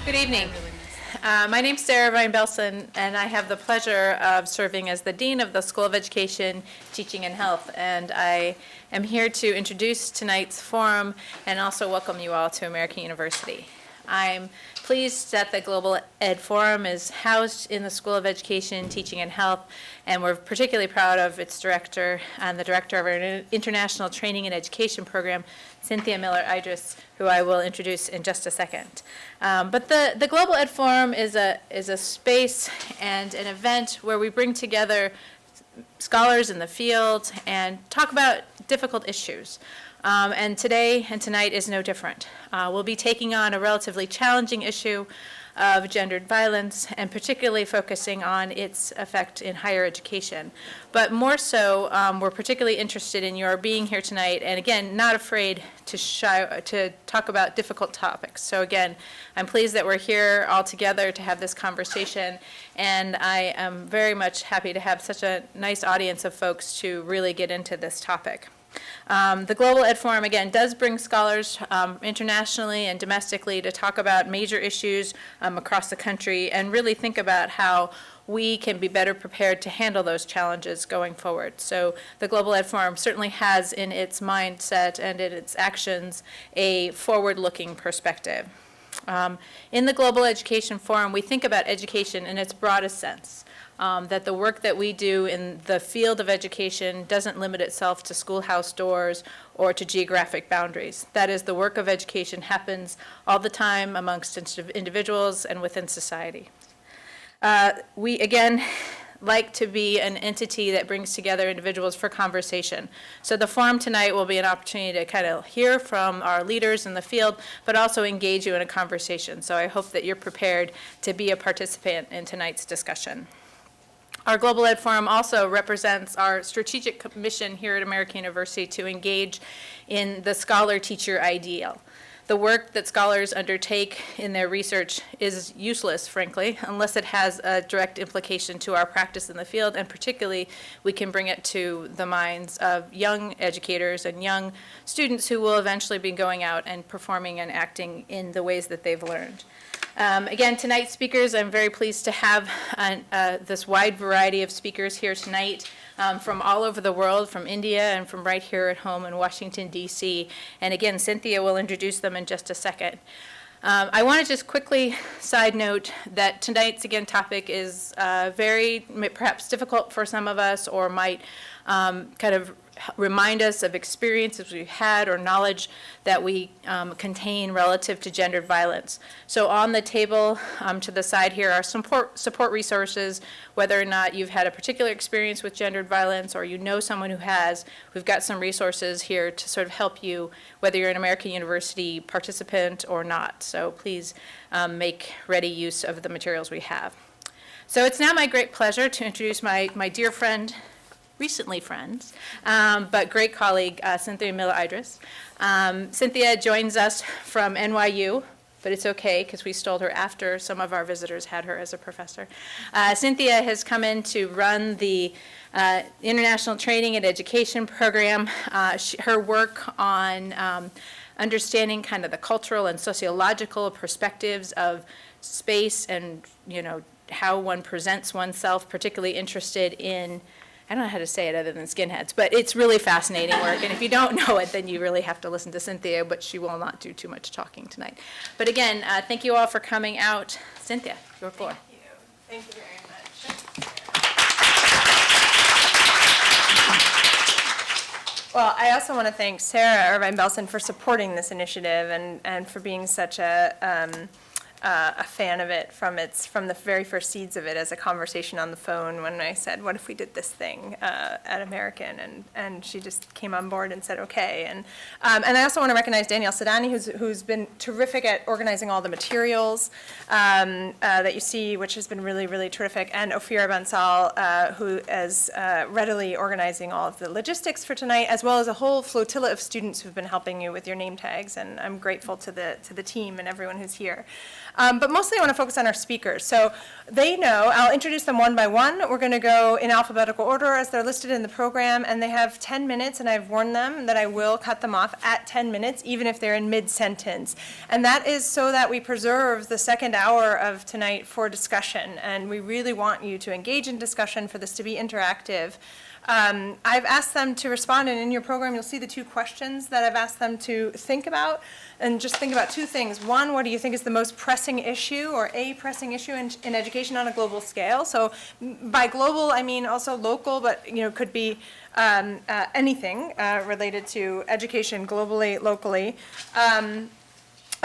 Good evening. My name's Sarah Ryan-Belson, and I have the pleasure of serving as the Dean of the School of Education, Teaching and Health. And I am here to introduce tonight's forum and also welcome you all to American University. I'm pleased that the Global Ed Forum is housed in the School of Education, Teaching and Health, and we're particularly proud of its director and the director of our International Training and Education Program, CYNTHIA MILLER-IDRISS, who I will introduce in just a second. But the Global Ed Forum is a space and an event where we bring together scholars in the field and talk about difficult issues. And today and tonight is no different. We'll be taking on a relatively challenging issue of gendered violence and particularly focusing on its effect in higher education. But more so, we're particularly interested in your being here tonight and again, not afraid to talk about difficult topics. So again, I'm pleased that we're here all together to have this conversation, and I am very much happy to have such a nice audience of folks to really get into this topic. The Global Ed Forum, again, does bring scholars internationally and domestically to talk about major issues across the country and really think about how we can be better prepared to handle those challenges going forward. So the Global Ed Forum certainly has in its mindset and in its actions a forward-looking perspective. In the Global Education Forum, we think about education in its broadest sense. That the work that we do in the field of education doesn't limit itself to schoolhouse doors or to geographic boundaries. That is, the work of education happens all the time amongst individuals and within society. We, again, like to be an entity that brings together individuals for conversation. So the forum tonight will be an opportunity to kind of hear from our leaders in the field, but also engage you in a conversation. So I hope that you're prepared to be a participant in tonight's discussion. Our Global Ed Forum also represents our strategic mission here at American University to engage in the scholar-teacher ideal. The work that scholars undertake in their research is useless, frankly, unless it has a direct implication to our practice in the field, and particularly we can bring it to the minds of young educators and young students who will eventually be going out and performing and acting in the ways that they've learned. Again, tonight's speakers, I'm very pleased to have this wide variety of speakers here tonight from all over the world, from India and from right here at home in Washington, D.C. And again, Cynthia will introduce them in just a second. I want to just quickly side note that tonight's, again, topic is very perhaps difficult for some of us or might kind of remind us of experiences we've had or knowledge that we contain relative to gendered violence. So on the table to the side here are some support resources, whether or not you've had a particular experience with gendered violence or you know someone who has. We've got some resources here to sort of help you, whether you're an American University participant or not. So please make ready use of the materials we have. So it's now my great pleasure to introduce my dear friend, recently friends, but great colleague, CYNTHIA MILLER-IDRISS. Cynthia joins us from NYU, but it's okay because we stole her after some of our visitors had her as a professor. Cynthia has come in to run the International Training and Education Program. Her work on understanding kind of the cultural and sociological perspectives of space and, you know, how one presents oneself, particularly interested in, I don't know how to say it other than skinheads, but it's really fascinating work. And if you don't know it, then you really have to listen to Cynthia, but she will not do too much talking tonight. But again, thank you all for coming out. Cynthia, your floor. Thank you. Thank you very much. Well, I also want to thank Sarah Ryan-Belson for supporting this initiative and for being such a fan of it from the very first seeds of it as a conversation on the phone when I said, what if we did this thing at American? And she just came on board and said, okay. And I also want to recognize Danielle Sedani, who's been terrific at organizing all the materials that you see, which has been really, really terrific, and Ophira Bansal, who is readily organizing all of the logistics for tonight, as well as a whole flotilla of students who've been helping you with your name tags, and I'm grateful to the team and everyone who's here. But mostly I want to focus on our speakers. So they know, I'll introduce them one by one. We're going to go in alphabetical order as they're listed in the program, and they have 10 minutes, and I've warned them that I will cut them off at 10 minutes, even if they're in mid-sentence. And that is so that we preserve the second hour of tonight for discussion, and we really want you to engage in discussion, for this to be interactive. I've asked them to respond, and in your program, you'll see the 2 questions that I've asked them to think about, and just think about 2 things. One, what do you think is the most pressing issue, or a pressing issue in education on a global scale? So by global, I mean also local, but could be anything related to education globally, locally.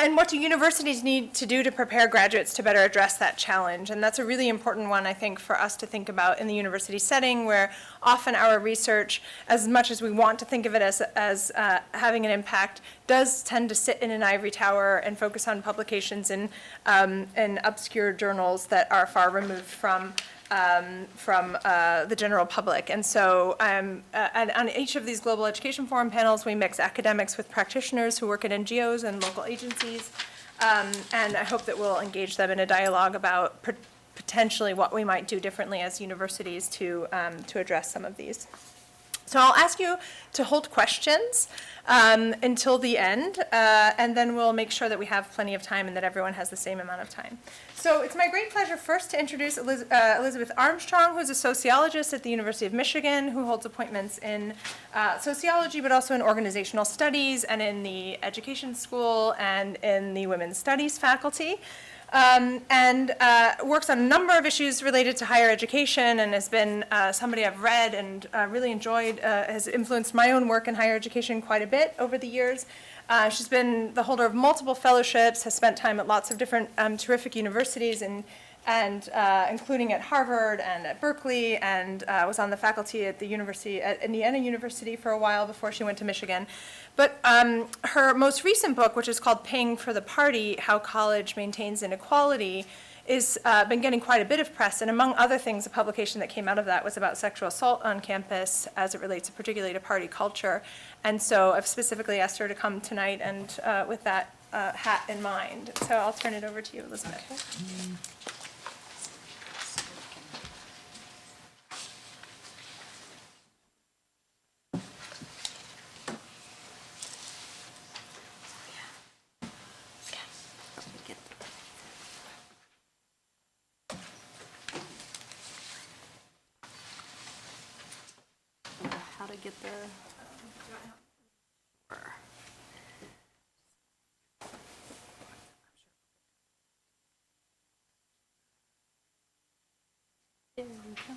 And what do universities need to do to prepare graduates to better address that challenge? And that's a really important one, I think, for us to think about in the university setting, where often our research, as much as we want to think of it as having an impact, does tend to sit in an ivory tower and focus on publications in obscure journals that are far removed from the general public. And so on each of these Global Education Forum panels, we mix academics with practitioners who work at NGOs and local agencies. And I hope that we'll engage them in a dialogue about potentially what we might do differently as universities to address some of these. So I'll ask you to hold questions until the end, and then we'll make sure that we have plenty of time and that everyone has the same amount of time. So it's my great pleasure first to introduce Elizabeth Armstrong, who's a sociologist at the University of Michigan, who holds appointments in sociology, but also in organizational studies and in the education school and in the women's studies faculty. And works on a number of issues related to higher education, and has been somebody I've read and really enjoyed, has influenced my own work in higher education quite a bit over the years. She's been the holder of multiple fellowships, has spent time at lots of different terrific universities, and including at Harvard and at Berkeley, and was on the faculty at the university at Indiana University for a while before she went to Michigan. But her most recent book, which is called Paying for the Party: How College Maintains Inequality, is been getting quite a bit of press, and among other things, a publication that came out of that was about sexual assault on campus as it relates particularly to party culture. And so I've specifically asked her to come tonight, and with that hat in mind. So I'll turn it over to you, Elizabeth. Okay. How to get the... There we go.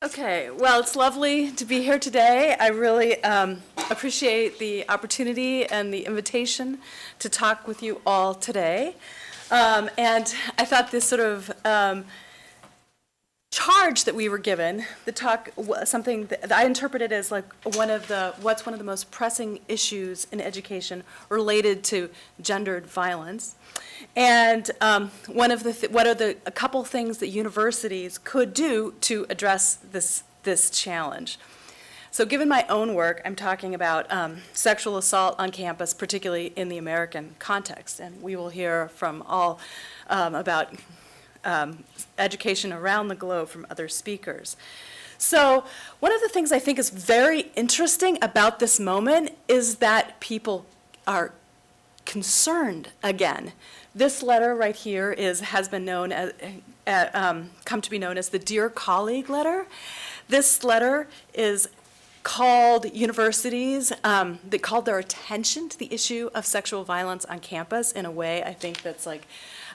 Okay, well, it's lovely to be here today. I really appreciate the opportunity and the invitation to talk with you all today. And I thought this sort of charge that we were given, the talk, something that I interpreted as like what's one of the most pressing issues in education related to gendered violence. And what are a couple things that universities could do to address this challenge? So given my own work, I'm talking about sexual assault on campus, particularly in the American context. And we will hear from all about education around the globe from other speakers. So one of the things I think is very interesting about this moment is that people are concerned again. This letter right here has been known as, come to be known as the Dear Colleague letter. This letter is called universities, they called their attention to the issue of sexual violence on campus in a way I think that's like,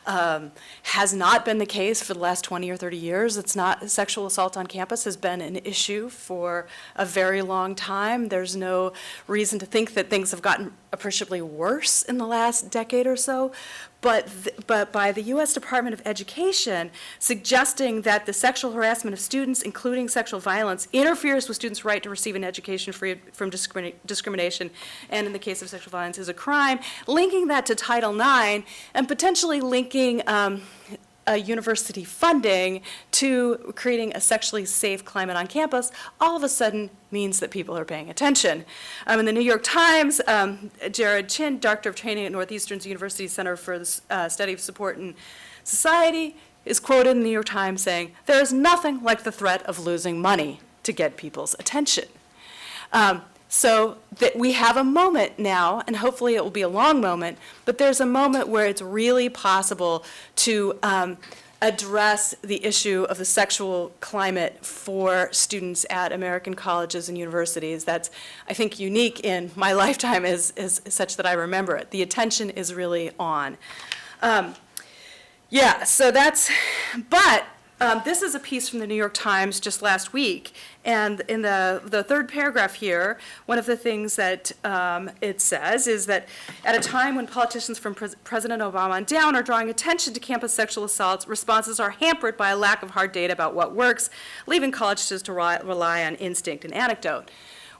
has not been the case for the last 20 or 30 years. It's not, sexual assault on campus has been an issue for a very long time. There's no reason to think that things have gotten appreciably worse in the last decade or so. But by the U.S. Department of Education suggesting that the sexual harassment of students, including sexual violence, interferes with students' right to receive an education free from discrimination, and in the case of sexual violence is a crime, linking that to Title IX, and potentially linking university funding to creating a sexually safe climate on campus all of a sudden means that people are paying attention. In the New York Times, Jared Chin, Doctor of Training at Northeastern University Center for the Study of Support and Society, is quoted in the New York Times saying, "There is nothing like the threat of losing money to get people's attention." So that we have a moment now, and hopefully it will be a long moment, but there's a moment where it's really possible to address the issue of the sexual climate for students at American colleges and universities. That's, I think, unique in my lifetime is such that I remember it. The attention is really on. Yeah, so that's, but this is a piece from the New York Times just last week, and in the third paragraph here, one of the things that it says is that at a time when politicians from President Obama on down are drawing attention to campus sexual assaults, responses are hampered by a lack of hard data about what works, leaving college students to rely on instinct and anecdote.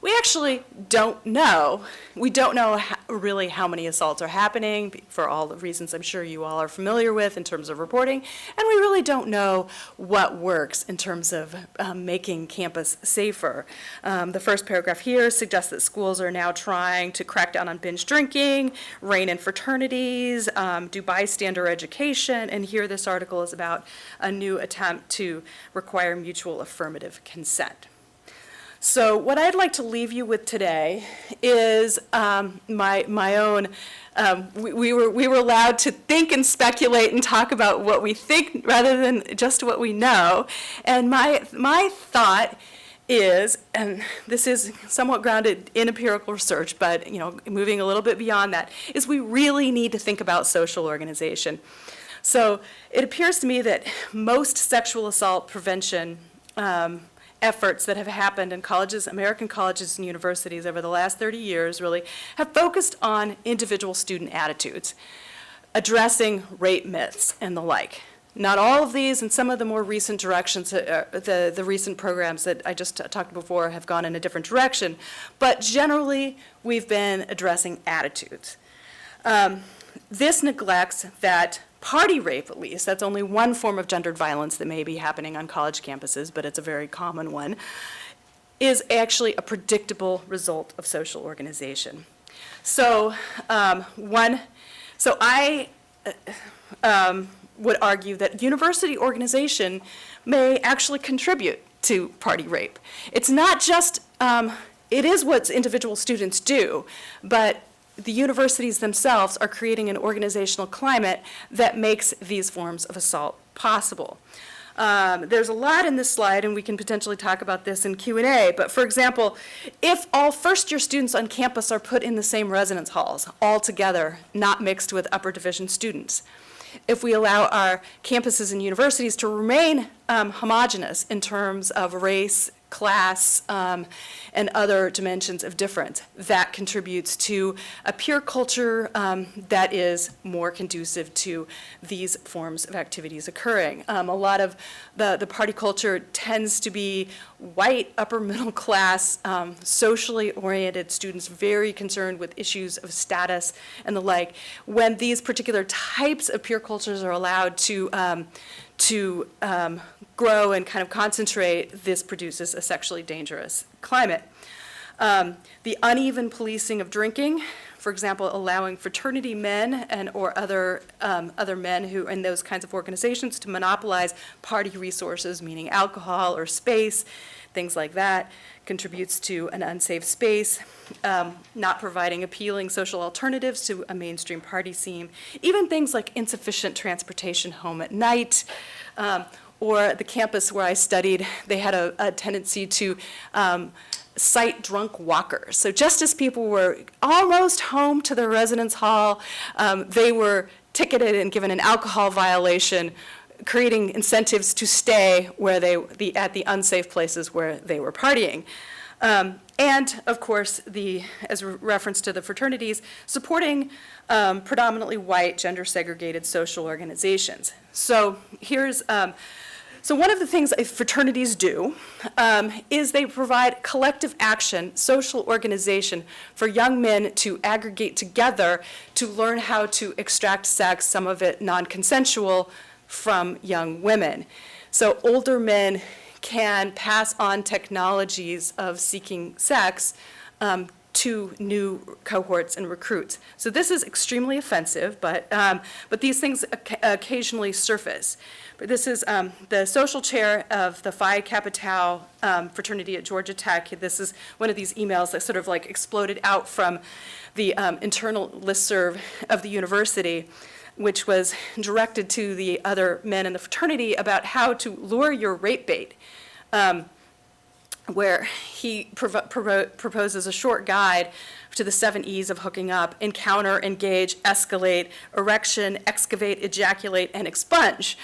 We actually don't know. We don't know really how many assaults are happening for all the reasons I'm sure you all are familiar with in terms of reporting, and we really don't know what works in terms of making campus safer. The first paragraph here suggests that schools are now trying to crack down on binge drinking, rein in fraternities, do bystander education, and here this article is about a new attempt to require mutual affirmative consent. So what I'd like to leave you with today is my own, we were allowed to think and speculate and talk about what we think rather than just what we know. And my thought is, and this is somewhat grounded in empirical research, but moving a little bit beyond that, is we really need to think about social organization. So it appears to me that most sexual assault prevention efforts that have happened in colleges, American colleges and universities over the last 30 years really have focused on individual student attitudes, addressing rape myths and the like. Not all of these, and some of the more recent directions, the recent programs that I just talked before have gone in a different direction, but generally we've been addressing attitudes. This neglects that party rape, at least, that's only one form of gendered violence that may be happening on college campuses, but it's a very common one, is actually a predictable result of social organization. So I would argue that university organization may actually contribute to party rape. It's not just, it is what individual students do, but the universities themselves are creating an organizational climate that makes these forms of assault possible. There's a lot in this slide, and we can potentially talk about this in Q&A, but for example, if all first-year students on campus are put in the same residence halls, all together, not mixed with upper division students, if we allow our campuses and universities to remain homogeneous in terms of race, class, and other dimensions of difference, that contributes to a peer culture that is more conducive to these forms of activities occurring. A lot of the party culture tends to be white, upper middle class, socially oriented students, very concerned with issues of status and the like. When these particular types of peer cultures are allowed to grow and kind of concentrate, this produces a sexually dangerous climate. The uneven policing of drinking, for example, allowing fraternity men or other men who in those kinds of organizations to monopolize party resources, meaning alcohol or space, things like that, contributes to an unsafe space, not providing appealing social alternatives to a mainstream party scene, even things like insufficient transportation home at night, or the campus where I studied, they had a tendency to cite drunk walkers. So just as people were almost home to their residence hall, they were ticketed and given an alcohol violation, creating incentives to stay where at the unsafe places where they were partying. And of course, as reference to the fraternities, supporting predominantly white, gender-segregated social organizations. So so one of the things fraternities do is they provide collective action, social organization for young men to aggregate together to learn how to extract sex, some of it non-consensual, from young women. So older men can pass on technologies of seeking sex to new cohorts and recruits. So this is extremely offensive, but these things occasionally surface. But this is the social chair of the Phi Kappa Tau fraternity at Georgia Tech. This is one of these emails that sort of like exploded out from the internal listserv of the university, which was directed to the other men in the fraternity about how to lure your rape bait. Where he proposes a short guide to the 7 E's of hooking up: encounter, engage, escalate, erection, excavate, ejaculate, and expunge.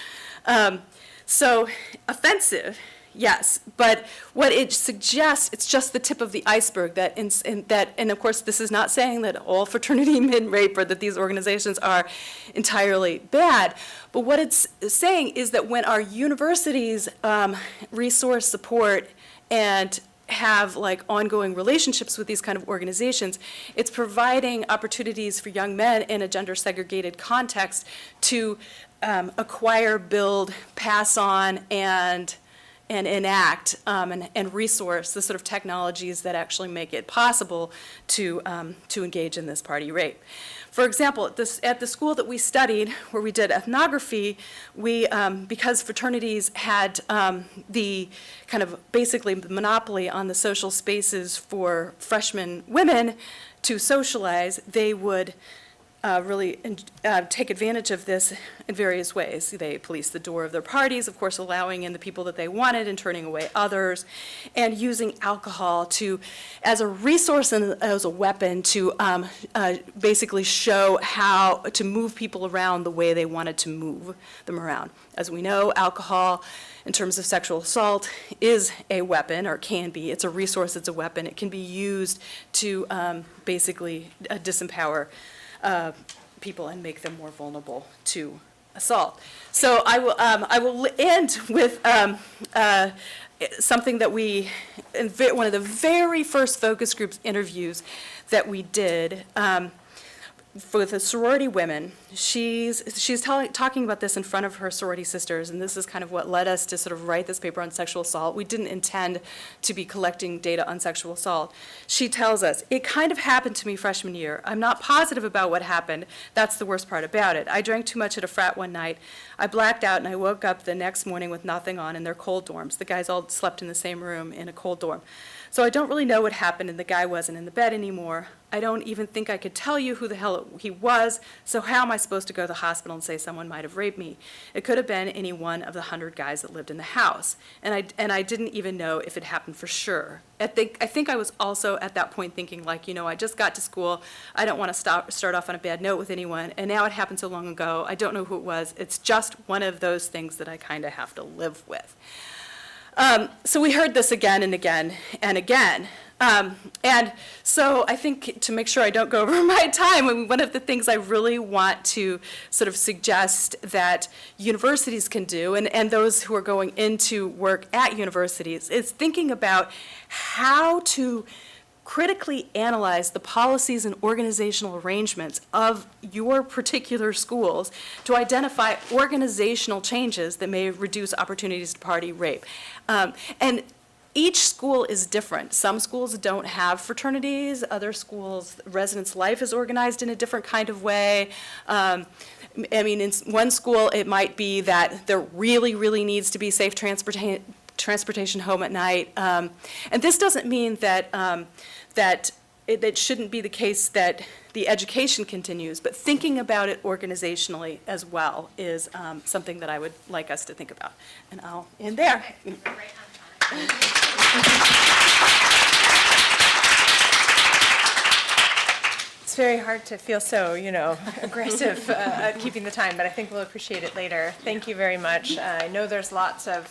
So offensive, yes, but what it suggests, it's just the tip of the iceberg, and of course this is not saying that all fraternity men rape or that these organizations are entirely bad, but what it's saying is that when our universities resource, support, and have like ongoing relationships with these kind of organizations, it's providing opportunities for young men in a gender segregated context to acquire, build, pass on, and enact and resource the sort of technologies that actually make it possible to engage in this party rape. For example, at the school that we studied, where we did ethnography, we, because fraternities had the kind of basically the monopoly on the social spaces for freshman women to socialize, they would really take advantage of this in various ways. They policed the door of their parties, of course, allowing in the people that they wanted and turning away others, and using alcohol as a resource and as a weapon to basically show how to move people around the way they wanted to move them around. As we know, alcohol, in terms of sexual assault, is a weapon, or can be. It's a resource, it's a weapon. It can be used to basically disempower people and make them more vulnerable to assault. So I will end with something that in one of the very first focus groups interviews that we did for the sorority women. She's talking about this in front of her sorority sisters, and this is kind of what led us to sort of write this paper on sexual assault. We didn't intend to be collecting data on sexual assault. She tells us, "It kind of happened to me freshman year. I'm not positive about what happened. That's the worst part about it. I drank too much at a frat one night. I blacked out and I woke up the next morning with nothing on in their cold dorms. The guys all slept in the same room in a cold dorm. So I don't really know what happened, and the guy wasn't in the bed anymore. I don't even think I could tell you who the hell he was, so how am I supposed to go to the hospital and say someone might have raped me? It could have been any one of the 100 guys that lived in the house, and I didn't even know if it happened for sure. I think I was also at that point thinking, like, I just got to school, I don't want to start off on a bad note with anyone, and now it happened so long ago, I don't know who it was. It's just one of those things that I kind of have to live with." So we heard this again and again and again. And so I think, to make sure I don't go over my time, one of the things I really want to sort of suggest that universities can do, and those who are going into work at universities, is thinking about how to critically analyze the policies and organizational arrangements of your particular schools to identify organizational changes that may reduce opportunities to party rape. And each school is different. Some schools don't have fraternities. Other schools, residence life is organized in a different kind of way. I mean, in one school, it might be that there really, really needs to be safe transportation home at night. And this doesn't mean that it shouldn't be the case that the education continues, but thinking about it organizationally as well is something that I would like us to think about. And I'll end there. Right on time. It's very hard to feel so, aggressive at keeping the time, but I think we'll appreciate it later. Thank you very much. I know there's lots of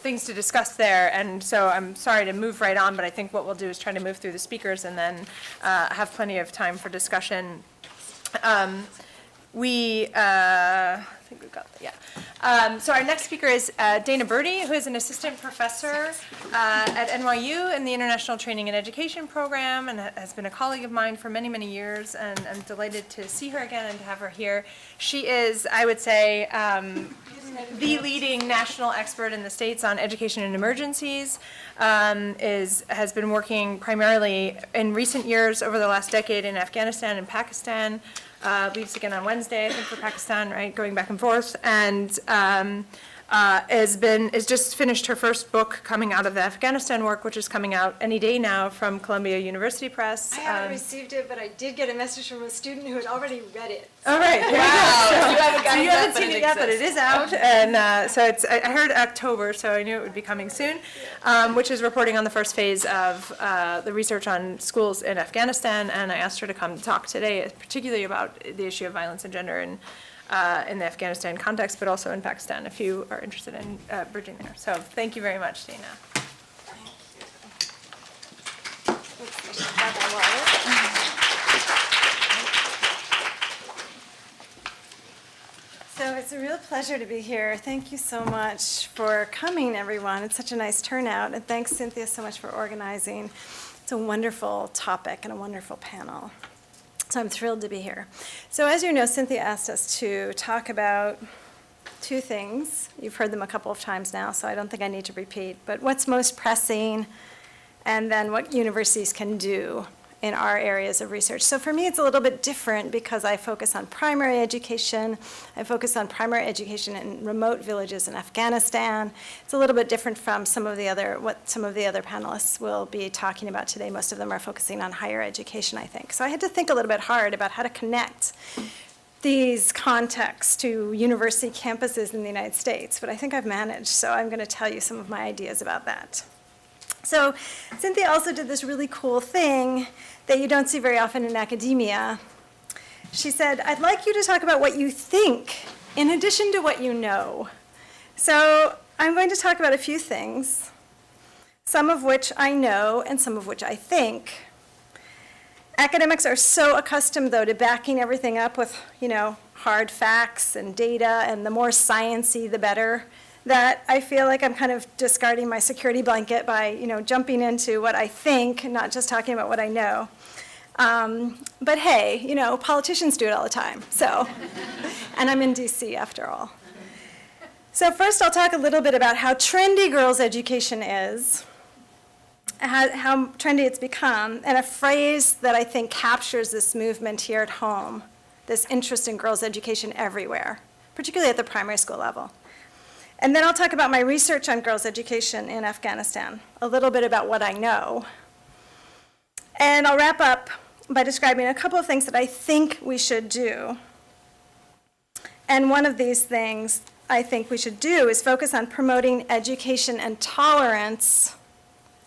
things to discuss there, and so I'm sorry to move right on, but I think what we'll do is try to move through the speakers and then have plenty of time for discussion. I think we've got, so our next speaker is Dana Birdie, who is an assistant professor at NYU in the International Training and Education Program and has been a colleague of mine for many, many years, and I'm delighted to see her again and to have her here. She is, I would say, the leading national expert in the States on education and emergencies, has been working primarily in recent years over the last decade in Afghanistan and Pakistan, leaves again on Wednesday, I think, for Pakistan, right, going back and forth, and has just finished her first book coming out of the Afghanistan work, which is coming out any day now from Columbia University Press. I haven't received it, but I did get a message from a student who had already read it. All right. Wow. You haven't gotten You haven't seen it yet, but it is out, and so it's. I heard October, so I knew it would be coming soon, which is reporting on the first phase of the research on schools in Afghanistan, and I asked her to come talk today, particularly about the issue of violence and gender in the Afghanistan context, but also in Pakistan, if you are interested in bridging there. So thank you very much, Dana. So it's a real pleasure to be here. Thank you so much for coming, everyone. It's such a nice turnout, and thanks, Cynthia, so much for organizing. It's a wonderful topic and a wonderful panel. So I'm thrilled to be here. So as you know, Cynthia asked us to talk about two things. You've heard them a couple of times now, so I don't think I need to repeat, but what's most pressing, and then what universities can do in our areas of research. So for me, it's a little bit different because I focus on primary education. I focus on primary education in remote villages in Afghanistan. It's a little bit different from what some of the other panelists will be talking about today. Most of them are focusing on higher education, I think. So I had to think a little bit hard about how to connect these contexts to university campuses in the United States, but I think I've managed, so I'm going to tell you some of my ideas about that. So Cynthia also did this really cool thing that you don't see very often in academia. She said, I'd like you to talk about what you think in addition to what you know. So I'm going to talk about a few things, some of which I know and some of which I think. Academics are so accustomed, though, to backing everything up with, hard facts and data, and the more sciencey, the better, that I feel like I'm kind of discarding my security blanket by, jumping into what I think, not just talking about what I know. But hey, politicians do it all the time, so, and I'm in DC after all. So first I'll talk a little bit about how trendy girls' education is, how trendy it's become, and a phrase that I think captures this movement here at home, this interest in girls' education everywhere, particularly at the primary school level. And then I'll talk about my research on girls' education in Afghanistan, a little bit about what I know. And I'll wrap up by describing a couple of things that I think we should do. And one of these things I think we should do is focus on promoting education and tolerance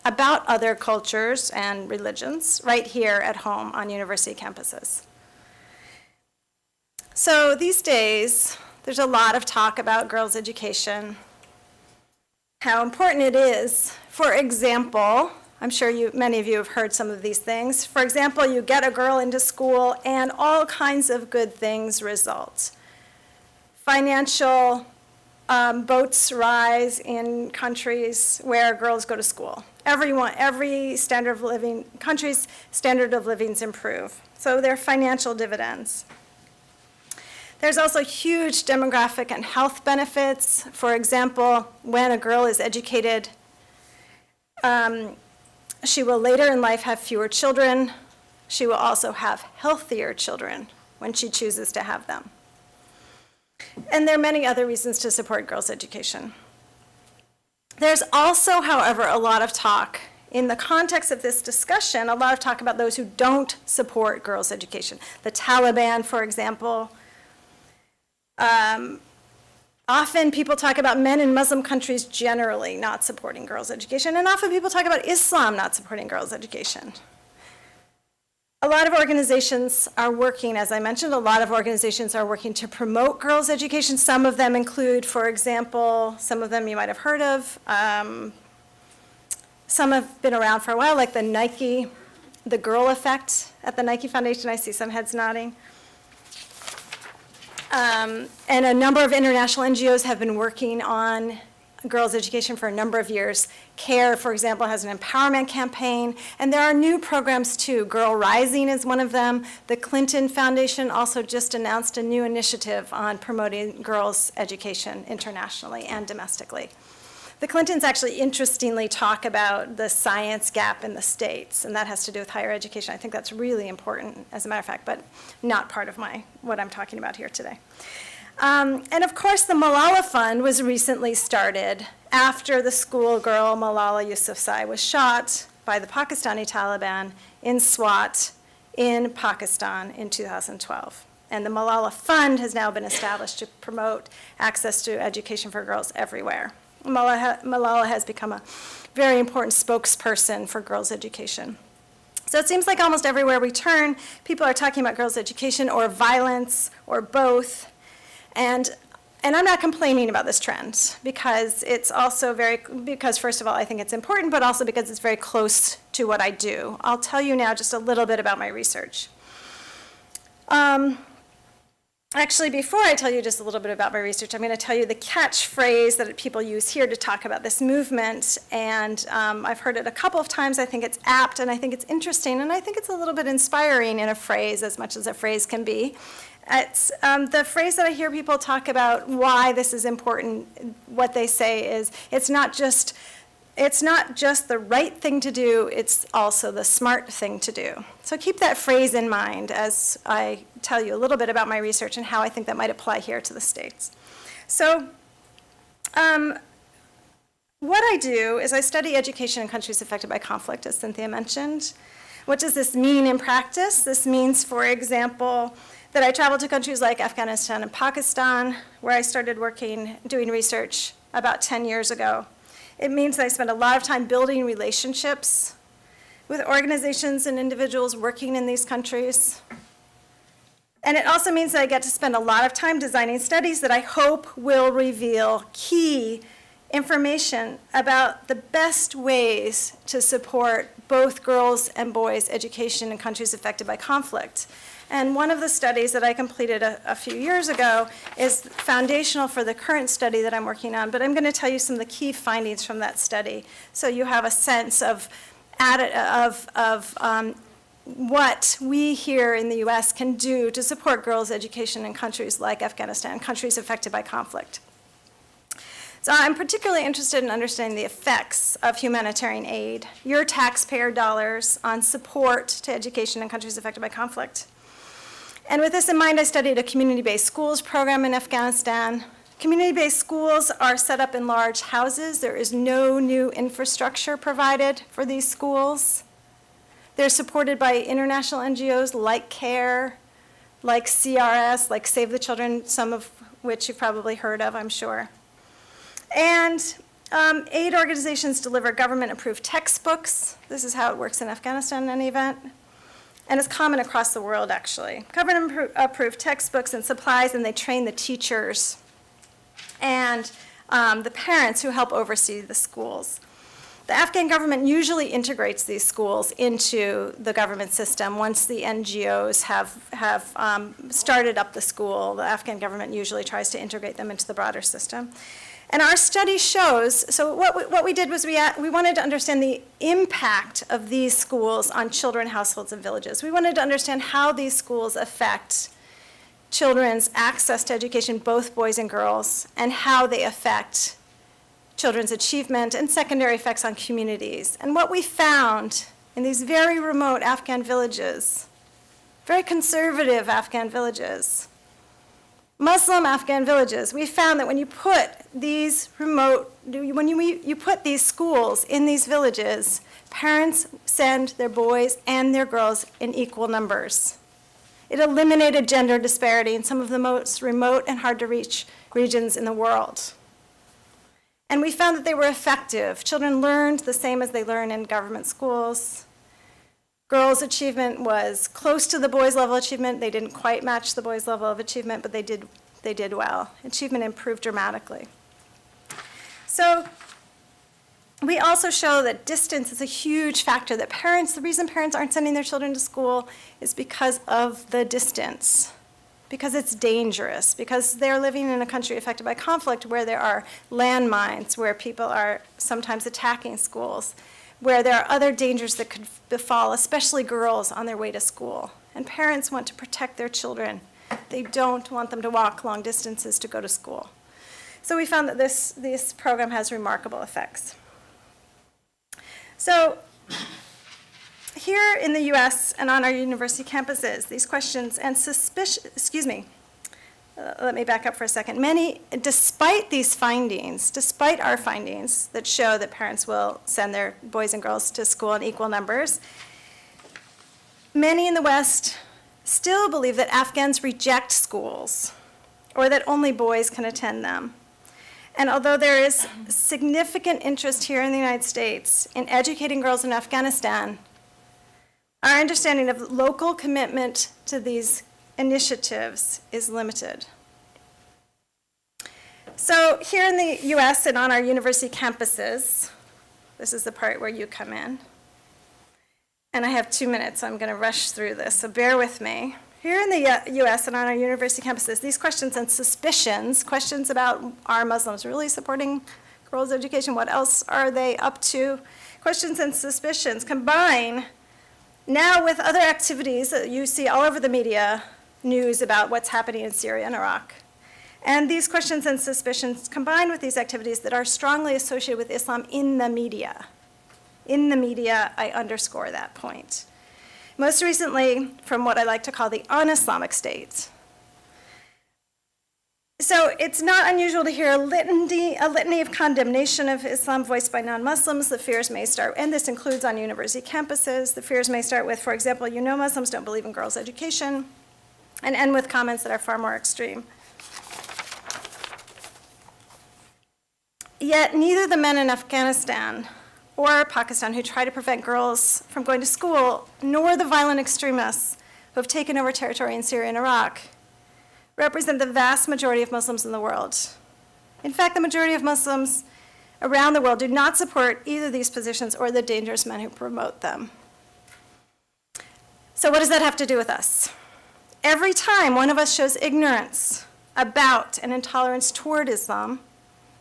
about other cultures and religions right here at home on university campuses. So these days, there's a lot of talk about girls' education, how important it is. For example, I'm sure many of you have heard some of these things. For example, you get a girl into school and all kinds of good things result. Financial boats rise in countries where girls go to school. Every standard of living, country's standard of livings improve. So there are financial dividends. There's also huge demographic and health benefits. For example, when a girl is educated, she will later in life have fewer children. She will also have healthier children when she chooses to have them. And there are many other reasons to support girls' education. There's also, however, a lot of talk, in the context of this discussion, a lot of talk about those who don't support girls' education. The Taliban, for example. Often people talk about men in Muslim countries generally not supporting girls' education, and often people talk about Islam not supporting girls' education. A lot of organizations are working, as I mentioned, a lot of organizations are working to promote girls' education. Some of them include, for example, some of them you might have heard of. Some have been around for a while, like the Girl Effect at the Nike Foundation. I see some heads nodding. And a number of international NGOs have been working on girls' education for a number of years. CARE, for example, has an empowerment campaign, and there are new programs too. Girl Rising is one of them. The Clinton Foundation also just announced a new initiative on promoting girls' education internationally and domestically. The Clintons actually interestingly talk about the science gap in the States, and that has to do with higher education. I think that's really important, as a matter of fact, but not part of what I'm talking about here today. And of course, the Malala Fund was recently started after the schoolgirl Malala Yousafzai was shot by the Pakistani Taliban in Swat in Pakistan in 2012. And the Malala Fund has now been established to promote access to education for girls everywhere. Malala has become a very important spokesperson for girls' education. So it seems like almost everywhere we turn, people are talking about girls' education or violence or both. And I'm not complaining about this trend because it's also because first of all, I think it's important, but also because it's very close to what I do. I'll tell you now just a little bit about my research. Actually, before I tell you just a little bit about my research, I'm going to tell you the catchphrase that people use here to talk about this movement. And I've heard it a couple of times. I think it's apt, and I think it's interesting, and I think it's a little bit inspiring in a phrase, as much as a phrase can be. It's the phrase that I hear people talk about why this is important. What they say is, it's not just the right thing to do, it's also the smart thing to do. So keep that phrase in mind as I tell you a little bit about my research and how I think that might apply here to the States. So what I do is I study education in countries affected by conflict, as Cynthia mentioned. What does this mean in practice? This means, for example, that I travel to countries like Afghanistan and Pakistan, where I started doing research about 10 years ago. It means that I spend a lot of time building relationships with organizations and individuals working in these countries. And it also means that I get to spend a lot of time designing studies that I hope will reveal key information about the best ways to support both girls' and boys' education in countries affected by conflict. And one of the studies that I completed a few years ago is foundational for the current study that I'm working on, but I'm going to tell you some of the key findings from that study so you have a sense of what we here in the U.S. can do to support girls' education in countries like Afghanistan, countries affected by conflict. So I'm particularly interested in understanding the effects of humanitarian aid, your taxpayer dollars, on support to education in countries affected by conflict. And with this in mind, I studied a community-based schools program in Afghanistan. Community-based schools are set up in large houses. There is no new infrastructure provided for these schools. They're supported by international NGOs like CARE, like CRS, like Save the Children, some of which you've probably heard of, I'm sure. And aid organizations deliver government-approved textbooks. This is how it works in Afghanistan in any event. And it's common across the world, actually. Government-approved textbooks and supplies, and they train the teachers and the parents who help oversee the schools. The Afghan government usually integrates these schools into the government system. Once the NGOs have started up the school, the Afghan government usually tries to integrate them into the broader system. And our study shows, so what we did was we wanted to understand the impact of these schools on children, households, and villages. We wanted to understand how these schools affect children's access to education, both boys and girls, and how they affect children's achievement and secondary effects on communities. And what we found in these very remote Afghan villages, very conservative Afghan villages, Muslim Afghan villages, we found that when you put these you put these schools in these villages, parents send their boys and their girls in equal numbers. It eliminated gender disparity in some of the most remote and hard to reach regions in the world. And we found that they were effective. Children learned the same as they learn in government schools. Girls' achievement was close to the boys' level of achievement. They didn't quite match the boys' level of achievement, but they did well. Achievement improved dramatically. So we also show that distance is a huge factor, that the reason parents aren't sending their children to school is because of the distance, because it's dangerous, because they're living in a country affected by conflict where there are landmines, where people are sometimes attacking schools, where there are other dangers that could befall, especially girls on their way to school. And parents want to protect their children. They don't want them to walk long distances to go to school. So we found that this program has remarkable effects. So here in the US and on our university campuses, these questions and let me back up for a second. Despite these findings, despite our findings that show that parents will send their boys and girls to school in equal numbers, many in the West still believe that Afghans reject schools or that only boys can attend them. And although there is significant interest here in the United States in educating girls in Afghanistan, our understanding of local commitment to these initiatives is limited. So here in the US and on our university campuses, this is the part where you come in. And I have 2 minutes, so I'm going to rush through this, so bear with me. Here in the US and on our university campuses, these questions and suspicions, questions about are Muslims really supporting girls' education, what else are they up to, questions and suspicions combine now with other activities that you see all over the media, news about what's happening in Syria and Iraq. And these questions and suspicions combine with these activities that are strongly associated with Islam in the media. In the media, I underscore that point. Most recently, from what I like to call the un-Islamic state. So it's not unusual to hear a litany of condemnation of Islam voiced by non-Muslims. The fears may start, and this includes on university campuses, the fears may start with, for example, Muslims don't believe in girls' education, and end with comments that are far more extreme. Yet neither the men in Afghanistan or Pakistan who try to prevent girls from going to school, nor the violent extremists who have taken over territory in Syria and Iraq, represent the vast majority of Muslims in the world. In fact, the majority of Muslims around the world do not support either these positions or the dangerous men who promote them. So what does that have to do with us? Every time one of us shows ignorance about and intolerance toward Islam,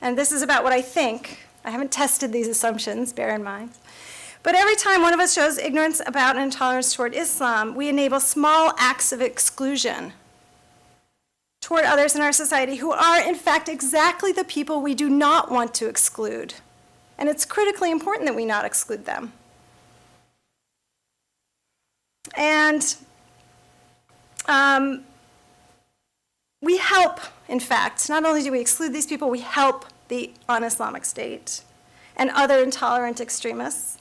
and this is about what I think, I haven't tested these assumptions, bear in mind, but every time one of us shows ignorance about and intolerance toward Islam, we enable small acts of exclusion toward others in our society who are, in fact, exactly the people we do not want to exclude. And it's critically important that we not exclude them. And we help, in fact, not only do we exclude these people, we help the un-Islamic state and other intolerant extremists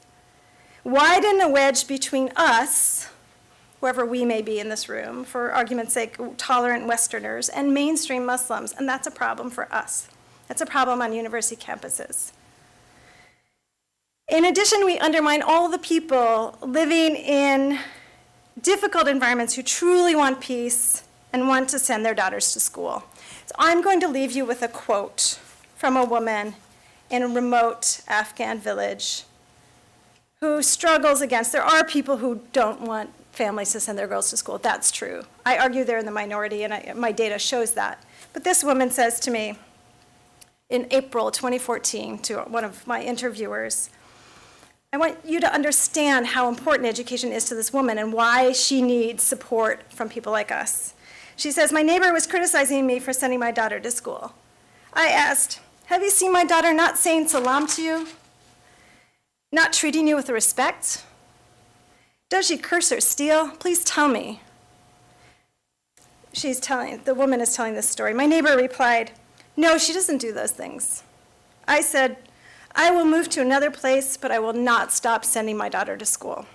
widen a wedge between us, whoever we may be in this room, for argument's sake, tolerant Westerners, and mainstream Muslims, and that's a problem for us. That's a problem on university campuses. In addition, we undermine all the people living in difficult environments who truly want peace and want to send their daughters to school. So I'm going to leave you with a quote from a woman in a remote Afghan village who struggles against, there are people who don't want families to send their girls to school. That's true. I argue they're in the minority, and my data shows that. But this woman says to me in April 2014 to one of my interviewers, I want you to understand how important education is to this woman and why she needs support from people like us. She says, my neighbor was criticizing me for sending my daughter to school. I asked, have you seen my daughter not saying salam to you? Not treating you with respect? Does she curse or steal? Please tell me. The woman is telling this story. My neighbor replied, no, she doesn't do those things. I said, I will move to another place, but I will not stop sending my daughter to school.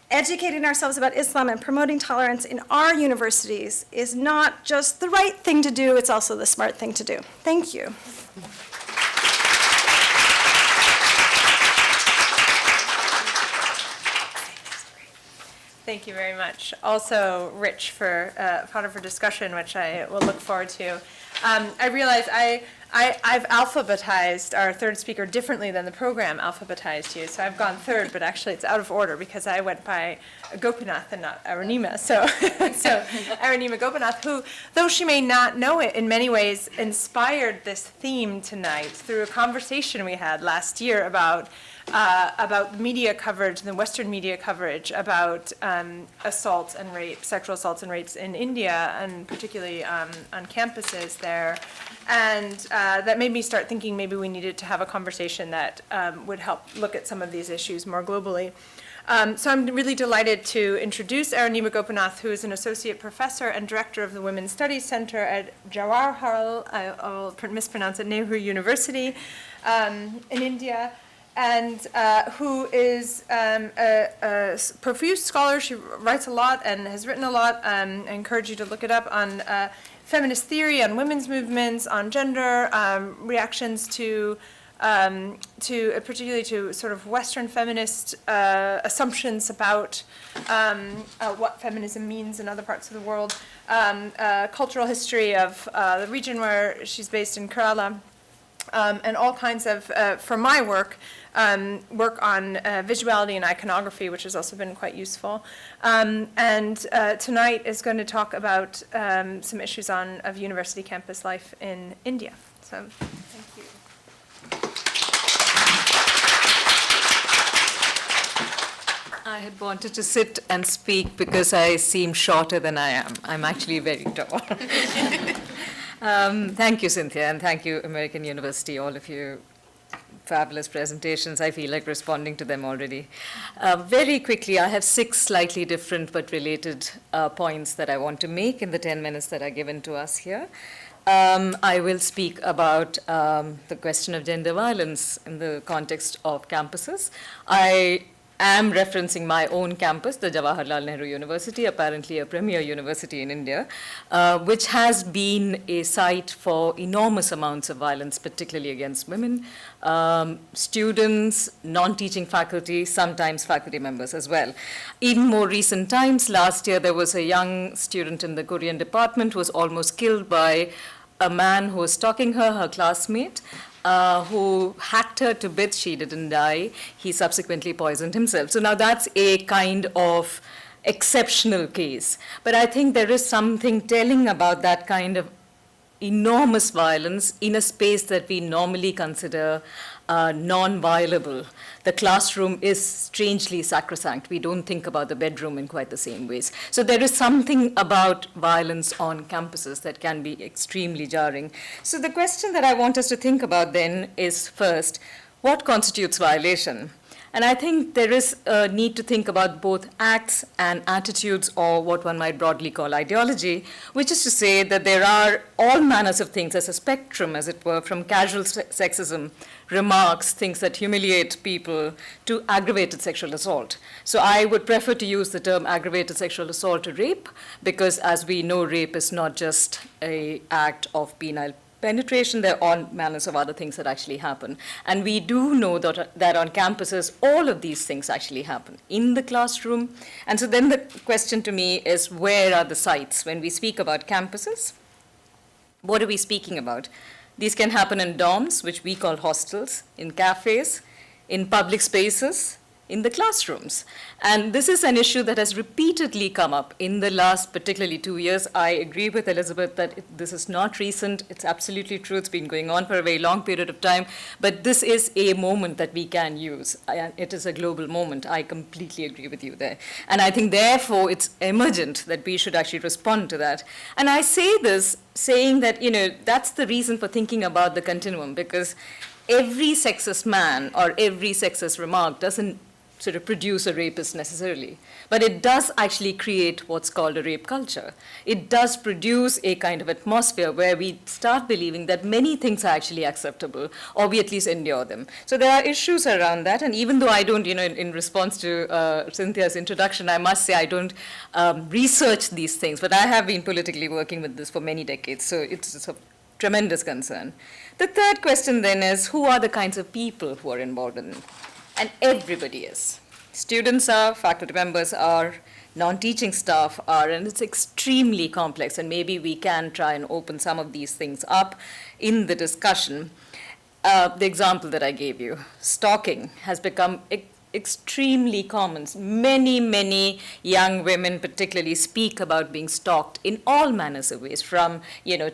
Educating ourselves about Islam and promoting tolerance in our universities is not just the right thing to do, it's also the smart thing to do. Thank you. Thank you very much. Also rich for fodder for discussion, which I will look forward to. I realize I've alphabetized our third speaker differently than the program alphabetized you. So I've gone third, but actually it's out of order because I went by Gopinath and not Arunima. So, so Arunima Gopinath, who, though she may not know it, in many ways inspired this theme tonight through a conversation we had last year about media coverage, the Western media coverage about assaults and rape, sexual assaults and rapes in India, and particularly on campuses there. And that made me start thinking maybe we needed to have a conversation that would help look at some of these issues more globally. So I'm really delighted to introduce Arunima Gopinath, who is an associate professor and director of the Women's Studies Center at Jawaharlal, I'll mispronounce it, Nehru University in India, and who is a profuse scholar. She writes a lot and has written a lot. I encourage you to look it up on feminist theory, on women's movements, on gender, reactions to particularly to sort of Western feminist assumptions about what feminism means in other parts of the world, cultural history of the region where she's based in Kerala, and all kinds of, for my work, work on visuality and iconography, which has also been quite useful. And tonight is going to talk about some issues of university campus life in India. So, thank you. I had wanted to sit and speak because I seem shorter than I am. I'm actually very tall. Thank you, Cynthia, and thank you, American University, all of you. Fabulous presentations. I feel like responding to them already. Very quickly, I have 6 slightly different but related points that I want to make in the 10 minutes that are given to us here. I will speak about the question of gender violence in the context of campuses. I am referencing my own campus, the Jawaharlal Nehru University, apparently a premier university in India, which has been a site for enormous amounts of violence, particularly against women, students, non-teaching faculty, sometimes faculty members as well. In more recent times, last year there was a young student in the Korean department who was almost killed by a man who was stalking her, her classmate, who hacked her to bits. She didn't die. He subsequently poisoned himself. So now that's a kind of exceptional case. But I think there is something telling about that kind of enormous violence in a space that we normally consider non-violable. The classroom is strangely sacrosanct. We don't think about the bedroom in quite the same ways. So there is something about violence on campuses that can be extremely jarring. So the question that I want us to think about then is first, what constitutes violation? And I think there is a need to think about both acts and attitudes, or what one might broadly call ideology, which is to say that there are all manners of things as a spectrum, as it were, from casual sexism, remarks, things that humiliate people, to aggravated sexual assault. So I would prefer to use the term aggravated sexual assault to rape, because as we know, rape is not just an act of penile penetration, there are all manners of other things that actually happen. And we do know that on campuses, all of these things actually happen in the classroom. And so then the question to me is, where are the sites? When we speak about campuses, what are we speaking about? These can happen in dorms, which we call hostels, in cafes, in public spaces, in the classrooms. And this is an issue that has repeatedly come up in the last particularly 2 years. I agree with Elizabeth that this is not recent. It's absolutely true. It's been going on for a very long period of time. But this is a moment that we can use. It is a global moment. I completely agree with you there. And I think, therefore, it's emergent that we should actually respond to that. And I say this saying that, that's the reason for thinking about the continuum, because every sexist man or every sexist remark doesn't sort of produce a rapist necessarily, but it does actually create what's called a rape culture. It does produce a kind of atmosphere where we start believing that many things are actually acceptable, or we at least endure them. So there are issues around that, and even though I don't, in response to Cynthia's introduction, I must say I don't research these things, but I have been politically working with this for many decades, so it's a tremendous concern. The third question then is, who are the kinds of people who are involved in it? And everybody is. Students are, faculty members are, non-teaching staff are, and it's extremely complex, and maybe we can try and open some of these things up in the discussion. The example that I gave you, stalking has become extremely common. Many young women particularly speak about being stalked in all manners of ways, from,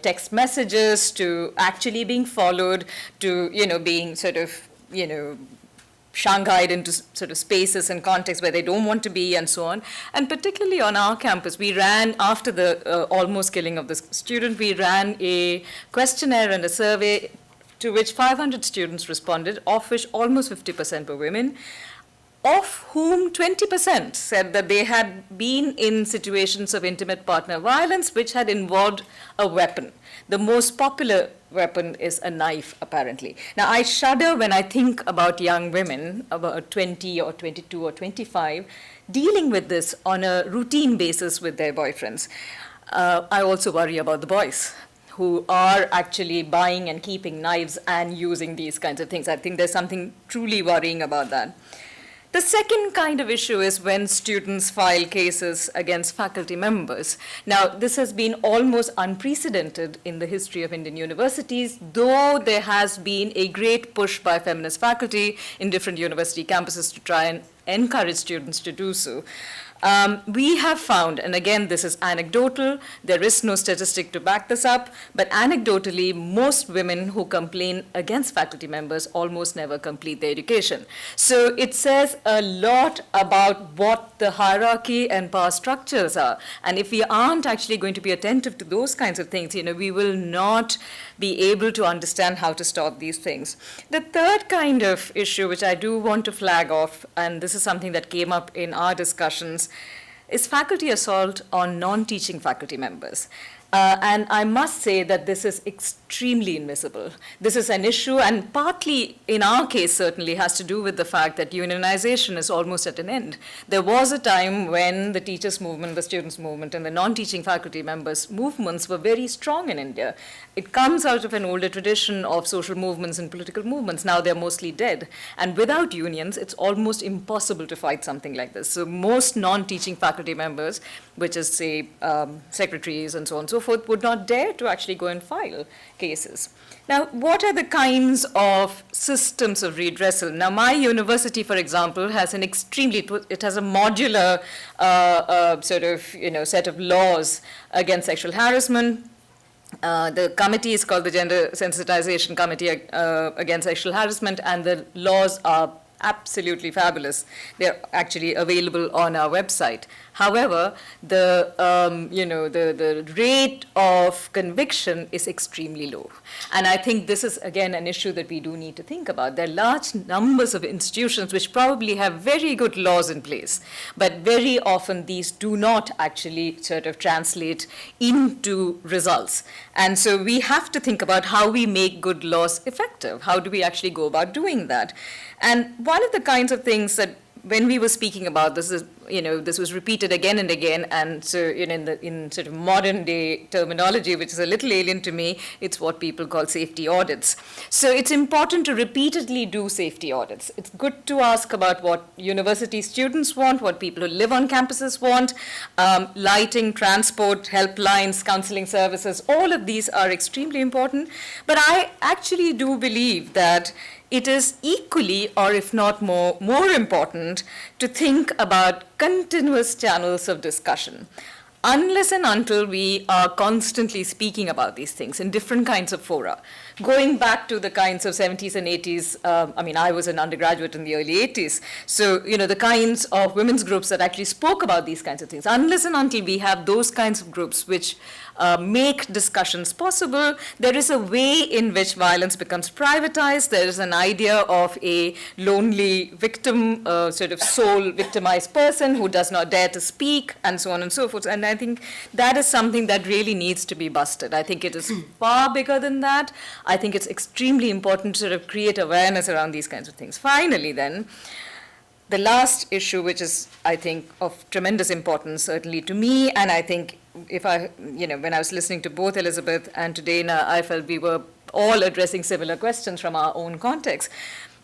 text messages to actually being followed to, being sort of, shanghaied into sort of spaces and contexts where they don't want to be, and so on. And particularly on our campus, we ran, after the almost killing of the student, we ran a questionnaire and a survey to which 500 students responded, of which almost 50% were women, of whom 20% said that they had been in situations of intimate partner violence which had involved a weapon. The most popular weapon is a knife, apparently. Now, I shudder when I think about young women, about 20 or 22 or 25, dealing with this on a routine basis with their boyfriends. I also worry about the boys who are actually buying and keeping knives and using these kinds of things. I think there's something truly worrying about that. The second kind of issue is when students file cases against faculty members. Now, this has been almost unprecedented in the history of Indian universities, though there has been a great push by feminist faculty in different university campuses to try and encourage students to do so. We have found, and again, this is anecdotal, there is no statistic to back this up, but anecdotally, most women who complain against faculty members almost never complete their education. So it says a lot about what the hierarchy and power structures are. And if we aren't actually going to be attentive to those kinds of things, we will not be able to understand how to stop these things. The third kind of issue, which I do want to flag off, and this is something that came up in our discussions, is faculty assault on non-teaching faculty members. And I must say that this is extremely invisible. This is an issue, and partly, in our case, certainly has to do with the fact that unionization is almost at an end. There was a time when the teachers' movement, the students' movement, and the non-teaching faculty members' movements were very strong in India. It comes out of an older tradition of social movements and political movements. Now they're mostly dead. And without unions, it's almost impossible to fight something like this. So most non-teaching faculty members, which is, say, secretaries and so on and so forth, would not dare to actually go and file cases. Now, what are the kinds of systems of redressal? Now, my university, for example, has an it has a modular set of laws against sexual harassment. The committee is called the Gender Sensitization Committee Against Sexual Harassment, and the laws are absolutely fabulous. They're actually available on our website. However, the rate of conviction is extremely low. And I think this is, again, an issue that we do need to think about. There are large numbers of institutions which probably have very good laws in place, but very often these do not actually sort of translate into results. And so we have to think about how we make good laws effective. How do we actually go about doing that? And one of the kinds of things that when we were speaking about this is, this was repeated again and again, and so in sort of modern day terminology, which is a little alien to me, it's what people call safety audits. So it's important to repeatedly do safety audits. It's good to ask about what university students want, what people who live on campuses want, lighting, transport, helplines, counseling services, all of these are extremely important. But I actually do believe that it is equally, or if not more important, to think about continuous channels of discussion. Unless and until we are constantly speaking about these things in different kinds of fora. Going back to the kinds of 70s and 80s, I was an undergraduate in the early 80s, so, the kinds of women's groups that actually spoke about these kinds of things. Unless and until we have those kinds of groups which make discussions possible, there is a way in which violence becomes privatized. There is an idea of a lonely victim, sort of sole victimized person who does not dare to speak, and so on and so forth. And I think that is something that really needs to be busted. I think it is far bigger than that. I think it's extremely important to sort of create awareness around these kinds of things. Finally, then, the last issue, which is, I think, of tremendous importance, certainly to me, and I think when I was listening to both Elizabeth and to Dana, I felt we were all addressing similar questions from our own context.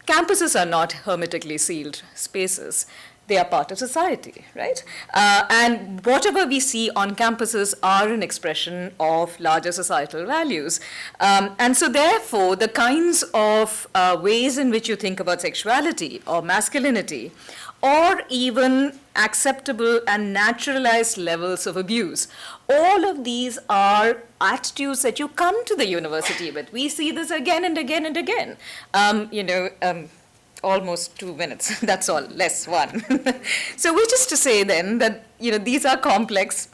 Campuses are not hermetically sealed spaces. they are part of society, right? And whatever we see on campuses are an expression of larger societal values. And so therefore, the kinds of ways in which you think about sexuality or masculinity, or even acceptable and naturalized levels of abuse, all of these are attitudes that you come to the university with. We see this again and again and again. Almost 2 minutes, that's all, less one. So which is to say then that, these are complex,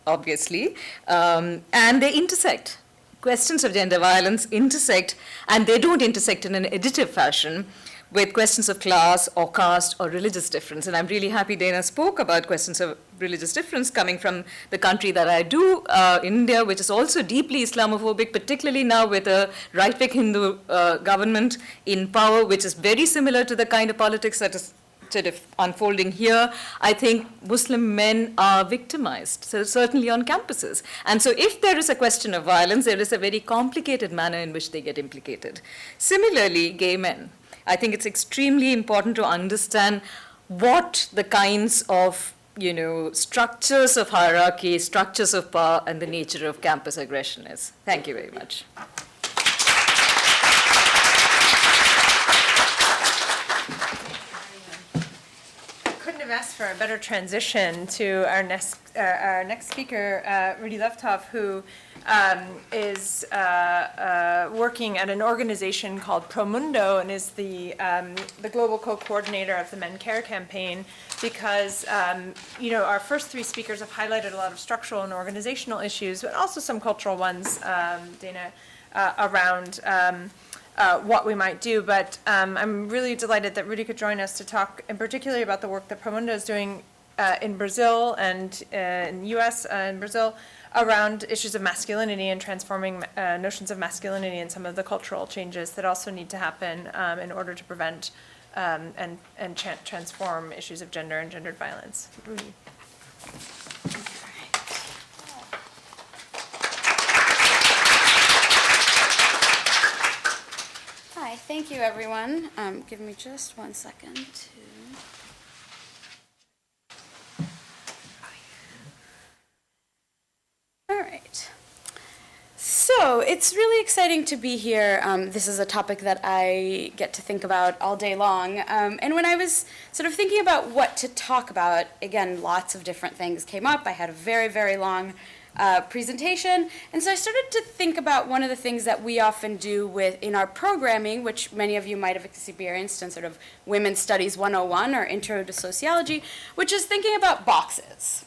obviously, and they intersect. Questions of gender violence intersect, and they don't intersect in an additive fashion with questions of class or caste or religious difference. And I'm really happy Dana spoke about questions of religious difference coming from the country that I do, India, which is also deeply Islamophobic, particularly now with a right-wing Hindu government in power, which is very similar to the kind of politics that is sort of unfolding here. I think Muslim men are victimized, so certainly on campuses. And so if there is a question of violence, there is a very complicated manner in which they get implicated. Similarly, gay men. I think it's extremely important to understand what the kinds of structures of hierarchy, structures of power, and the nature of campus aggression is. Thank you very much. Couldn't have asked for a better transition to our next speaker, Rudy Leftov, who is working at an organization called Promundo and is the global co-coordinator of the Men Care campaign, because our first three speakers have highlighted a lot of structural and organizational issues, but also some cultural ones, Dana, around what we might do. But I'm really delighted that Rudy could join us to talk in particular about the work that Promundo is doing in Brazil and in the US and Brazil around issues of masculinity and transforming notions of masculinity and some of the cultural changes that also need to happen in order to prevent and transform issues of gender and gendered violence. Rudy. Hi, thank you, everyone. Give me just 1 second to... All right. So it's really exciting to be here. This is a topic that I get to think about all day long. And when I was sort of thinking about what to talk about, again, lots of different things came up. I had a very, very long presentation. And so I started to think about one of the things that we often do in our programming, which many of you might have experienced in sort of Women's Studies 101 or Intro to Sociology, which is thinking about boxes.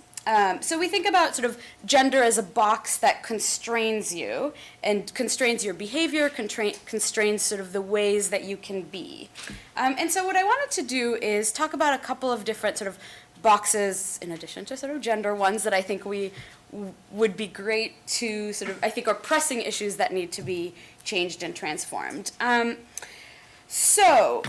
So we think about sort of gender as a box that constrains you and constrains your behavior, constrains sort of the ways that you can be. And so what I wanted to do is talk about a couple of different sort of boxes, in addition to sort of gender ones, that I think would be great to sort of, I think, are pressing issues that need to be changed and transformed. So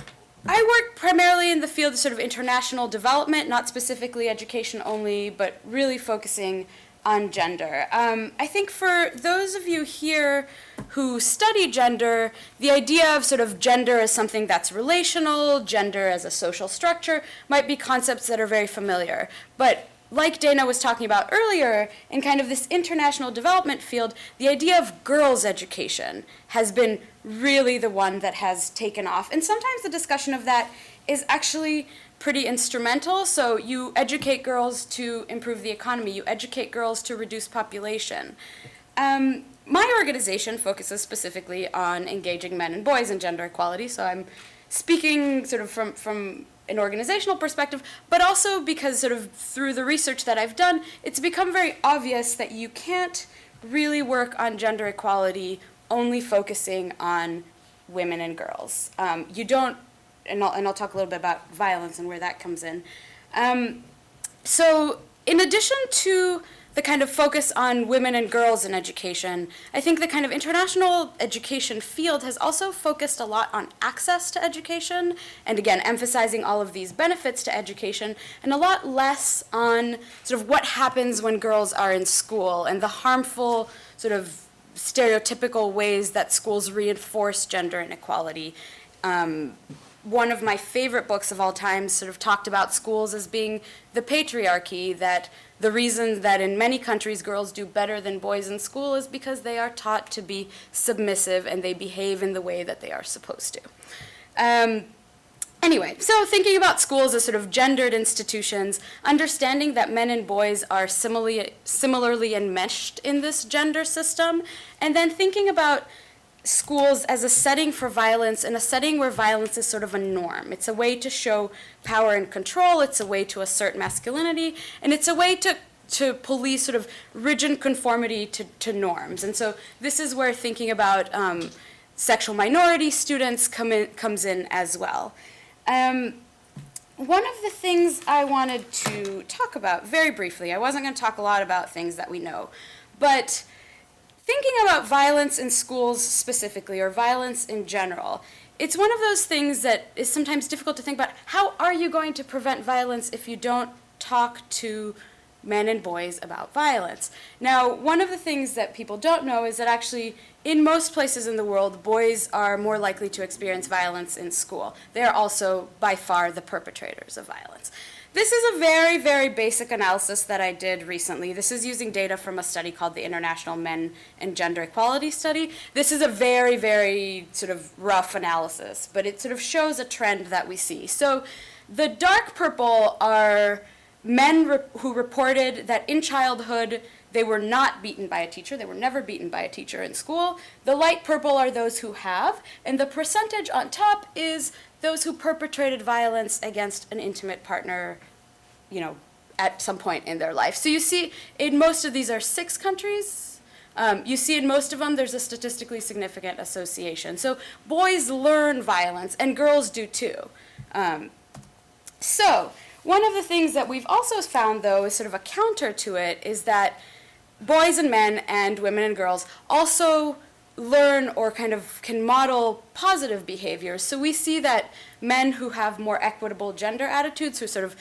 I work primarily in the field of sort of international development, not specifically education only, but really focusing on gender. I think for those of you here who study gender, the idea of sort of gender as something that's relational, gender as a social structure, might be concepts that are very familiar. But like Dana was talking about earlier, in kind of this international development field, the idea of girls' education has been really the one that has taken off. And sometimes the discussion of that is actually pretty instrumental. So you educate girls to improve the economy. You educate girls to reduce population. My organization focuses specifically on engaging men and boys in gender equality. So I'm speaking sort of from an organizational perspective, but also because sort of through the research that I've done, it's become very obvious that you can't really work on gender equality only focusing on women and girls. You don't, and I'll talk a little bit about violence and where that comes in. So in addition to the kind of focus on women and girls in education, I think the kind of international education field has also focused a lot on access to education, and again, emphasizing all of these benefits to education, and a lot less on sort of what happens when girls are in school and the harmful sort of stereotypical ways that schools reinforce gender inequality one of my favorite books of all time sort of talked about schools as being the patriarchy, that the reason that in many countries girls do better than boys in school is because they are taught to be submissive and they behave in the way that they are supposed to. Anyway, so thinking about schools as sort of gendered institutions, understanding that men and boys are similarly enmeshed in this gender system, and then thinking about schools as a setting for violence, and a setting where violence is sort of a norm. It's a way to show power and control, it's a way to assert masculinity, and it's a way to police sort of rigid conformity to norms. And so this is where thinking about sexual minority students comes in as well. One of the things I wanted to talk about very briefly, I wasn't going to talk a lot about things that we know, but thinking about violence in schools specifically, or violence in general, it's one of those things that is sometimes difficult to think about. How are you going to prevent violence if you don't talk to men and boys about violence? Now, one of the things that people don't know is that actually in most places in the world, boys are more likely to experience violence in school. They are also by far the perpetrators of violence. This is a very, very basic analysis that I did recently. This is using data from a study called the International Men and Gender Equality Study. This is a very, very sort of rough analysis, but it sort of shows a trend that we see. So the dark purple are men who reported that in childhood they were not beaten by a teacher. They were never beaten by a teacher in school. The light purple are those who have, and the percentage on top is those who perpetrated violence against an intimate partner, you know, at some point in their life. So you see, in most of these are 6 countries. You see in most of them there's a statistically significant association. So boys learn violence, and girls do too. So one of the things that we've also found, though, is sort of a counter to it, is that boys and men and women and girls also learn or kind of can model positive behaviors. So we see that men who have more equitable gender attitudes, who sort of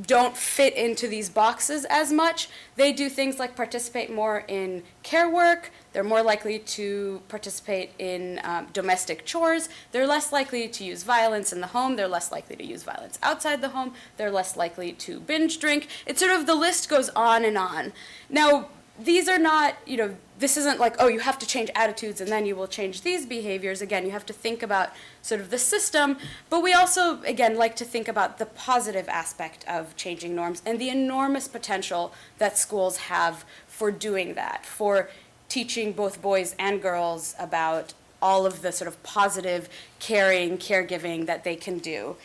don't fit into these boxes as much, they do things like participate more in care work, they're more likely to participate in domestic chores, they're less likely to use violence in the home, they're less likely to use violence outside the home, they're less likely to binge drink. It's sort of, the list goes on and on. Now, these are not, you know, this isn't like, oh, you have to change attitudes and then you will change these behaviors. Again, you have to think about sort of the system, but we also, again, like to think about the positive aspect of changing norms and the enormous potential that schools have for doing that, for teaching both boys and girls about all of the sort of positive caring, caregiving that they can do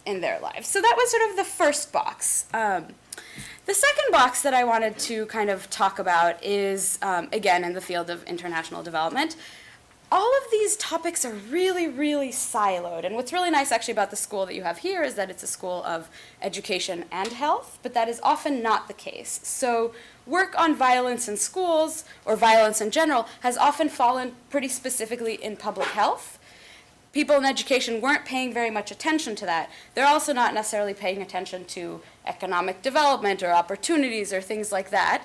in their lives. So that was sort of the first box. The second box that I wanted to kind of talk about is, again, in the field of international development. All of these topics are really, really siloed. And what's really nice actually about the school that you have here is that it's a school of education and health, but that is often not the case. So work on violence in schools, or violence in general, has often fallen pretty specifically in public health. People in education weren't paying very much attention to that. They're also not necessarily paying attention to economic development or opportunities or things like that.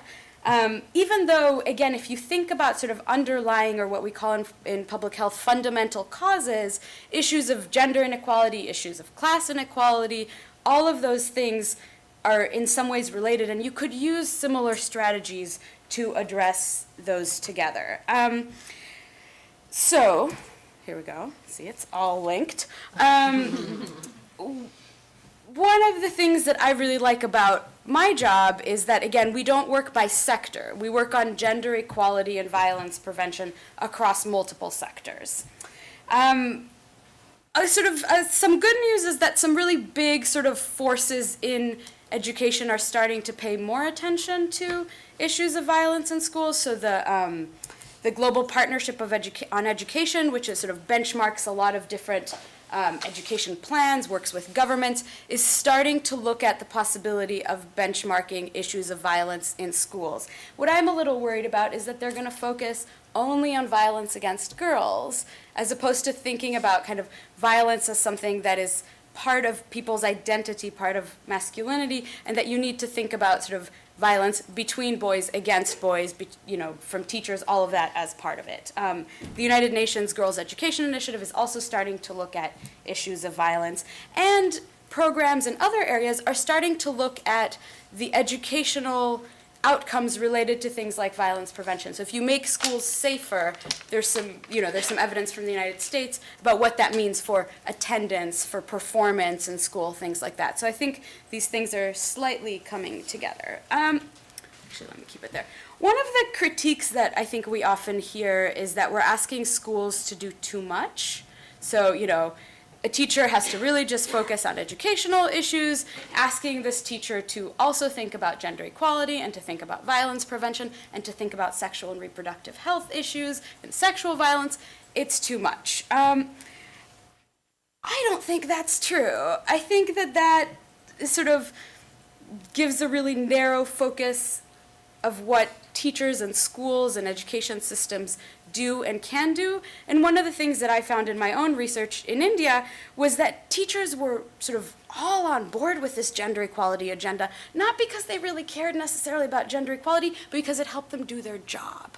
Even though, again, if you think about sort of underlying, or what we call in public health, fundamental causes, issues of gender inequality, issues of class inequality, all of those things are in some ways related, and you could use similar strategies to address those together. So, here we go. See, it's all linked. One of the things that I really like about my job is that, again, we don't work by sector. We work on gender equality and violence prevention across multiple sectors. Some good news is that some really big sort of forces in education are starting to pay more attention to issues of violence in schools. So the Global Partnership on Education, which is sort of benchmarks a lot of different education plans, works with governments, is starting to look at the possibility of benchmarking issues of violence in schools. What I'm a little worried about is that they're going to focus only on violence against girls, as opposed to thinking about kind of violence as something that is part of people's identity, part of masculinity, and that you need to think about sort of violence between boys, against boys, from teachers, all of that as part of it. The United Nations Girls Education Initiative is also starting to look at issues of violence, and programs in other areas are starting to look at the educational outcomes related to things like violence prevention. So if you make schools safer, there's some evidence from the United States about what that means for attendance, for performance in school, things like that. So I think these things are slightly coming together. Actually, let me keep it there. One of the critiques that I think we often hear is that we're asking schools to do too much. So, a teacher has to really just focus on educational issues, asking this teacher to also think about gender equality and to think about violence prevention and to think about sexual and reproductive health issues and sexual violence. It's too much. I don't think that's true. I think that sort of gives a really narrow focus of what teachers and schools and education systems do and can do. And one of the things that I found in my own research in India was that teachers were sort of all on board with this gender equality agenda, not because they really cared necessarily about gender equality, but because it helped them do their job,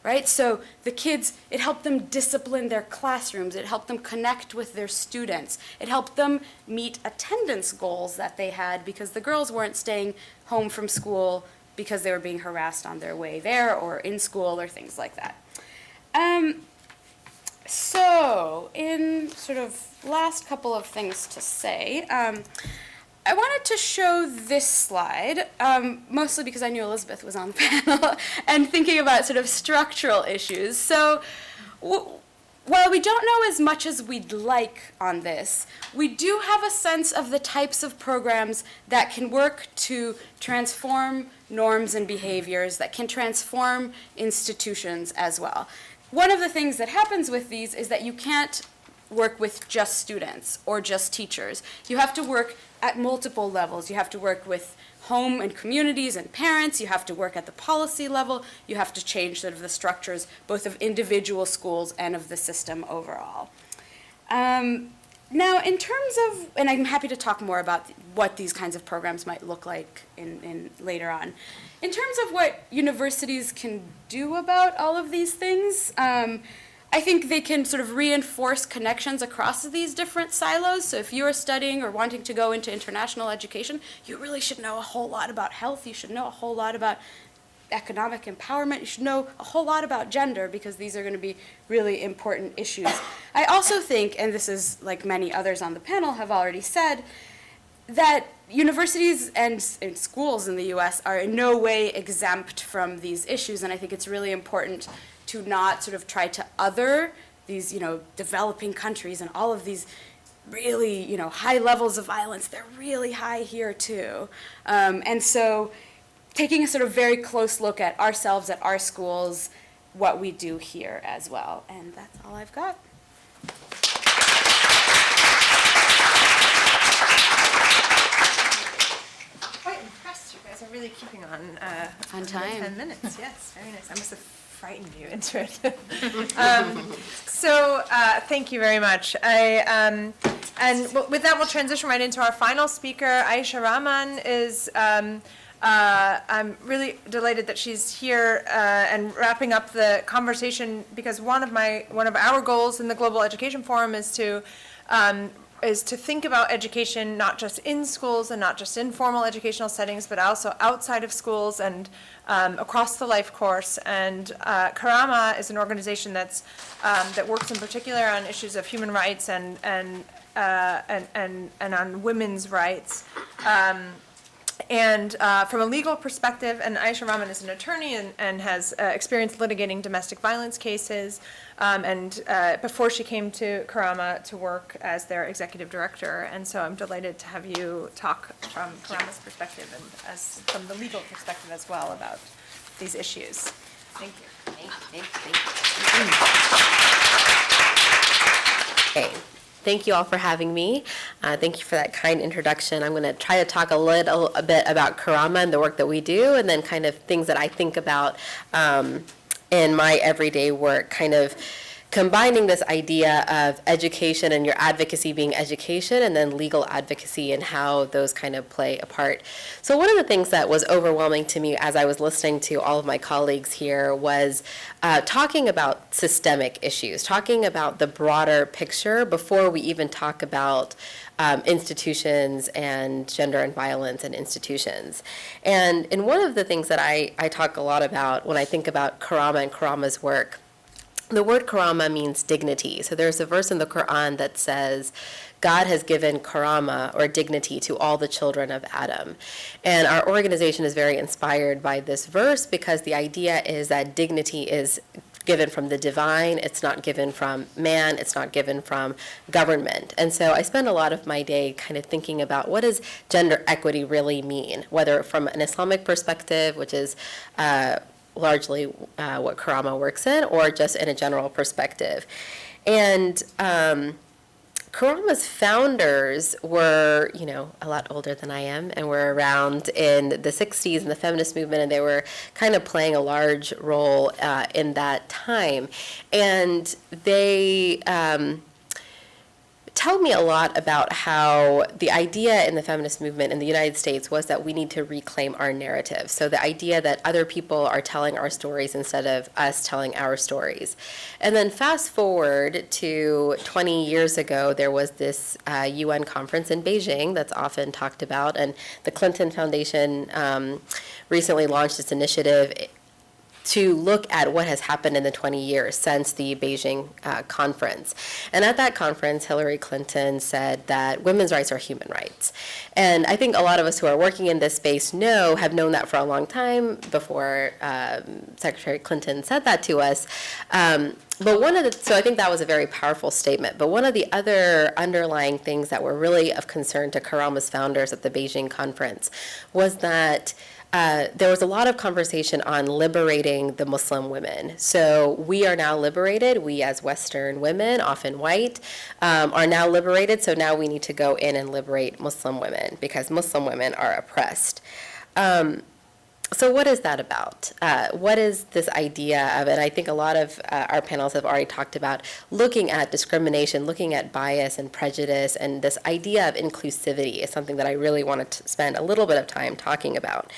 right? So the kids, it helped them discipline their classrooms, it helped them connect with their students, it helped them meet attendance goals that they had because the girls weren't staying home from school because they were being harassed on their way there or in school or things like that. So, in sort of last couple of things to say, I wanted to show this slide, mostly because I knew Elizabeth was on the panel, and thinking about sort of structural issues. So, while we don't know as much as we'd like on this, we do have a sense of the types of programs that can work to transform norms and behaviors, that can transform institutions as well. One of the things that happens with these is that you can't work with just students or just teachers. You have to work at multiple levels. You have to work with home and communities and parents. You have to work at the policy level. You have to change sort of the structures both of individual schools and of the system overall. Now, in terms of, and I'm happy to talk more about what these kinds of programs might look like in later on. In terms of what universities can do about all of these things, I think they can sort of reinforce connections across these different silos. So if you're studying or wanting to go into international education, you really should know a whole lot about health. You should know a whole lot about economic empowerment. You should know a whole lot about gender because these are going to be really important issues. I also think, and this is like many others on the panel have already said, that universities and schools in the US are in no way exempt from these issues, and I think it's really important to not sort of try to other these, developing countries and all of these really, high levels of violence. They're really high here too. And so taking a sort of very close look at ourselves, at our schools, what we do here as well. And that's all I've got. Quite impressed. You guys are really keeping on time. 10 minutes. Yes, very nice. I must have frightened you into it. Thank you very much. And with that, we'll transition right into our final speaker. AISHA Rahman is. I'm really delighted that she's here and wrapping up the conversation because one of our goals in the Global Education Forum is to think about education not just in schools and not just in formal educational settings, but also outside of schools and across the life course. And Karama is an organization that works in particular on issues of human rights and on women's rights. And from a legal perspective, and AISHA Rahman is an attorney and has experience litigating domestic violence cases, and before she came to Karama to work as their executive director. And so I'm delighted to have you talk from Karama's perspective and from the legal perspective as well about these issues. Thank you. Okay. Thank you all for having me. Thank you for that kind introduction. I'm going to try to talk a bit about Karama and the work that we do, and then kind of things that I think about in my everyday work, kind of combining this idea of education and your advocacy being education, and then legal advocacy and how those kind of play a part. So one of the things that was overwhelming to me as I was listening to all of my colleagues here was talking about systemic issues, talking about the broader picture before we even talk about institutions and gender and violence in institutions. And one of the things that I talk a lot about when I think about Karama and Karama's work, the word karama means dignity. So there's a verse in the Quran that says, God has given karama, or dignity, to all the children of Adam. And our organization is very inspired by this verse because the idea is that dignity is given from the divine, it's not given from man, it's not given from government. And so I spend a lot of my day kind of thinking about what does gender equity really mean, whether from an Islamic perspective, which is largely what Karama works in, or just in a general perspective. And Karama's founders were, a lot older than I am, and were around in the 60s in the feminist movement, and they were kind of playing a large role in that time. And they tell me a lot about how the idea in the feminist movement in the United States was that we need to reclaim our narrative. So the idea that other people are telling our stories instead of us telling our stories. And then fast forward to 20 years ago, there was this UN conference in Beijing that's often talked about, and the Clinton Foundation recently launched this initiative to look at what has happened in the 20 years since the Beijing conference. And at that conference, Hillary Clinton said that women's rights are human rights. And I think a lot of us who are working in this space have known that for a long time before Secretary Clinton said that to us. So I think that was a very powerful statement. But one of the other underlying things that were really of concern to Karama's founders at the Beijing conference was that there was a lot of conversation on liberating the Muslim women. So we are now liberated. We as Western women, often white, are now liberated. So now we need to go in and liberate Muslim women because Muslim women are oppressed. So what is that about? What is this idea of, and I think a lot of our panels have already talked about looking at discrimination, looking at bias and prejudice, and this idea of inclusivity is something that I really wanted to spend a little bit of time talking about.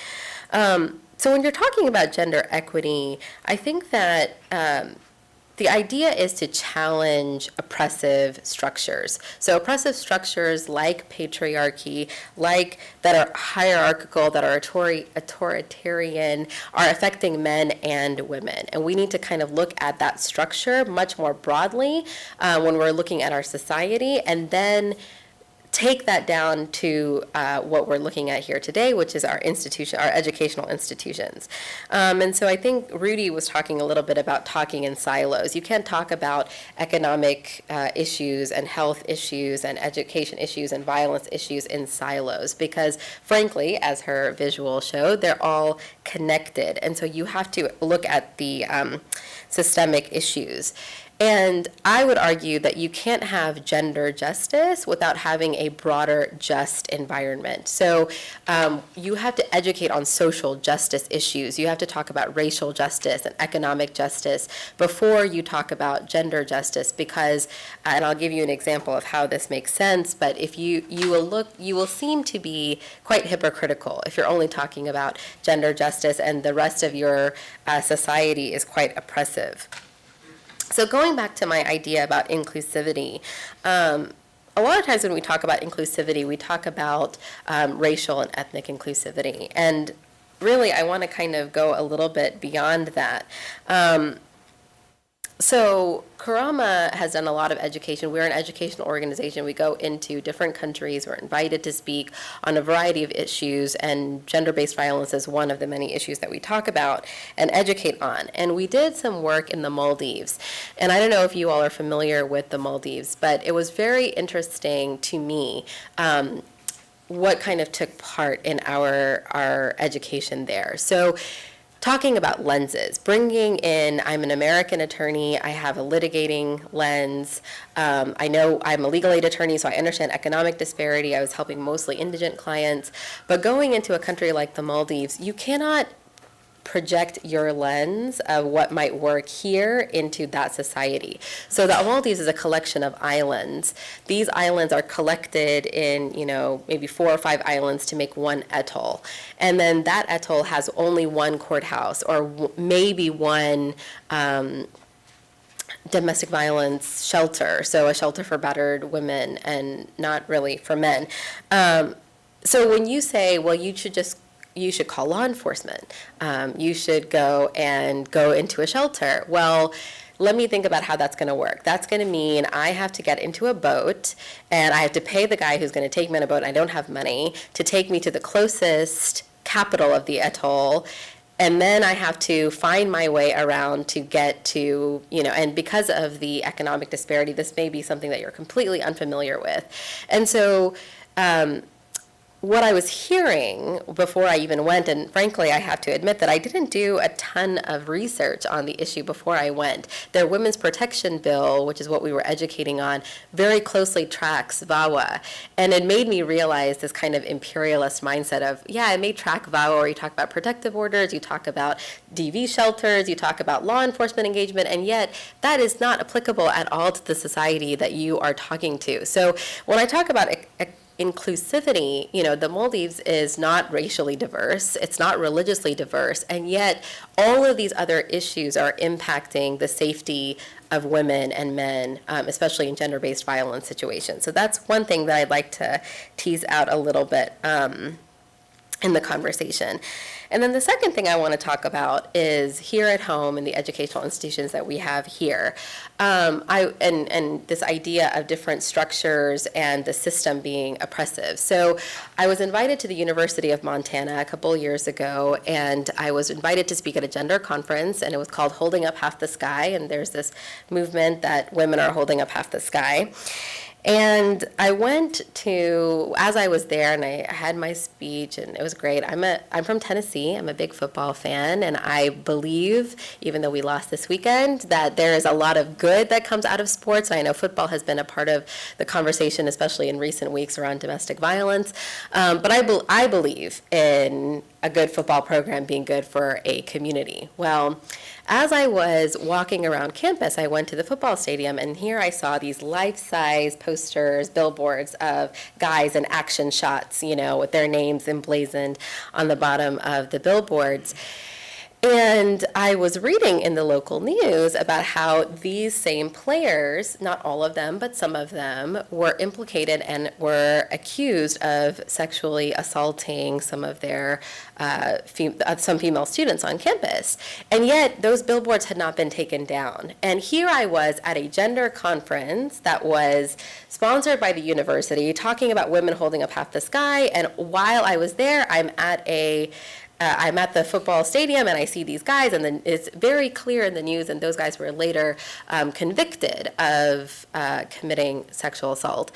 So when you're talking about gender equity, I think that the idea is to challenge oppressive structures. So oppressive structures like patriarchy, like that are hierarchical, that are authoritarian, are affecting men and women. And we need to kind of look at that structure much more broadly when we're looking at our society, and then take that down to what we're looking at here today, which is our educational institutions. And so I think Rudy was talking a little bit about talking in silos. You can't talk about economic issues and health issues and education issues and violence issues in silos because, frankly, as her visual showed, they're all connected. And so you have to look at the systemic issues. And I would argue that you can't have gender justice without having a broader, just environment. So you have to educate on social justice issues. You have to talk about racial justice and economic justice before you talk about gender justice because, and I'll give you an example of how this makes sense, but if you will seem to be quite hypocritical if you're only talking about gender justice and the rest of your society is quite oppressive. So going back to my idea about inclusivity, a lot of times when we talk about inclusivity, we talk about racial and ethnic inclusivity. And really, I want to kind of go a little bit beyond that. So Karama has done a lot of education. We're an educational organization. We go into different countries. We're invited to speak on a variety of issues, and gender-based violence is one of the many issues that we talk about and educate on. And we did some work in the Maldives. And I don't know if you all are familiar with the Maldives, but it was very interesting to me what kind of took part in our education there. So talking about lenses, bringing in, I'm an American attorney, I have a litigating lens, I know I'm a legal aid attorney, so I understand economic disparity, I was helping mostly indigent clients, but going into a country like the Maldives, you cannot project your lens of what might work here into that society. So the Maldives is a collection of islands. These islands are collected in, maybe 4 or 5 islands to make one atoll. And then that atoll has only one courthouse or maybe one domestic violence shelter, so a shelter for battered women and not really for men. So when you say, well, you should call law enforcement, you should go into a shelter, well, let me think about how that's going to work. That's going to mean I have to get into a boat, and I have to pay the guy who's going to take me on a boat, and I don't have money, to take me to the closest capital of the atoll. And then I have to find my way around to get to, and because of the economic disparity, this may be something that you're completely unfamiliar with. And so what I was hearing before I even went, and frankly, I have to admit that I didn't do a ton of research on the issue before I went. Their Women's Protection Bill, which is what we were educating on, very closely tracks VAWA. And it made me realize this kind of imperialist mindset of, it may track VAWA, where you talk about protective orders, you talk about DV shelters, you talk about law enforcement engagement, and yet that is not applicable at all to the society that you are talking to. So when I talk about inclusivity, the Maldives is not racially diverse, it's not religiously diverse, and yet all of these other issues are impacting the safety of women and men, especially in gender-based violence situations. So that's one thing that I'd like to tease out a little bit in the conversation. And then the second thing I want to talk about is here at home in the educational institutions that we have here. And this idea of different structures and the system being oppressive. So I was invited to the University of Montana a couple years ago, and I was invited to speak at a gender conference, and it was called Holding Up Half the Sky, and there's this movement that women are holding up half the sky. And I went to, as I was there, and I had my speech, and it was great. I'm from Tennessee. I'm a big football fan, and I believe, even though we lost this weekend, that there is a lot of good that comes out of sports. I know football has been a part of the conversation, especially in recent weeks, around domestic violence. But I believe in a good football program being good for a community. Well, as I was walking around campus, I went to the football stadium, and here I saw these life-size posters, billboards of guys in action shots, with their names emblazoned on the bottom of the billboards. And I was reading in the local news about how these same players, not all of them, but some of them, were implicated and were accused of sexually assaulting some of their some female students on campus. And yet those billboards had not been taken down. And here I was at a gender conference that was sponsored by the university, talking about women holding up half the sky. And while I was there, I'm at the football stadium, and I see these guys, and then it's very clear in the news, and those guys were later convicted of committing sexual assault.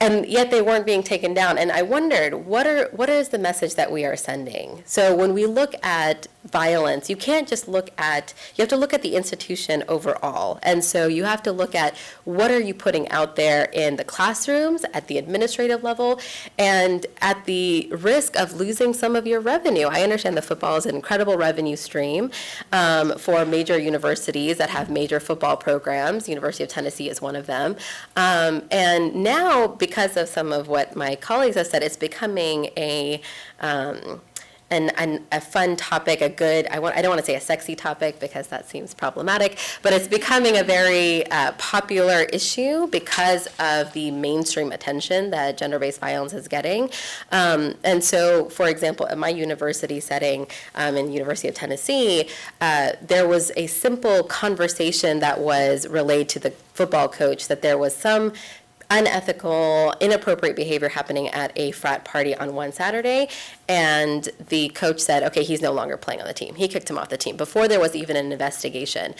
And yet they weren't being taken down. And I wondered, what is the message that we are sending? So when we look at violence, you can't just you have to look at the institution overall. And so you have to look at what are you putting out there in the classrooms, at the administrative level, and at the risk of losing some of your revenue. I understand that football is an incredible revenue stream for major universities that have major football programs. University of Tennessee is one of them. And now, because of some of what my colleagues have said, it's becoming a fun topic, I don't want to say a sexy topic because that seems problematic, but it's becoming a very popular issue because of the mainstream attention that gender-based violence is getting. And so, for example, at my university setting, in University of Tennessee, there was a simple conversation that was relayed to the football coach that there was some unethical, inappropriate behavior happening at a frat party on one Saturday, and the coach said, okay, he's no longer playing on the team. He kicked him off the team before there was even an investigation.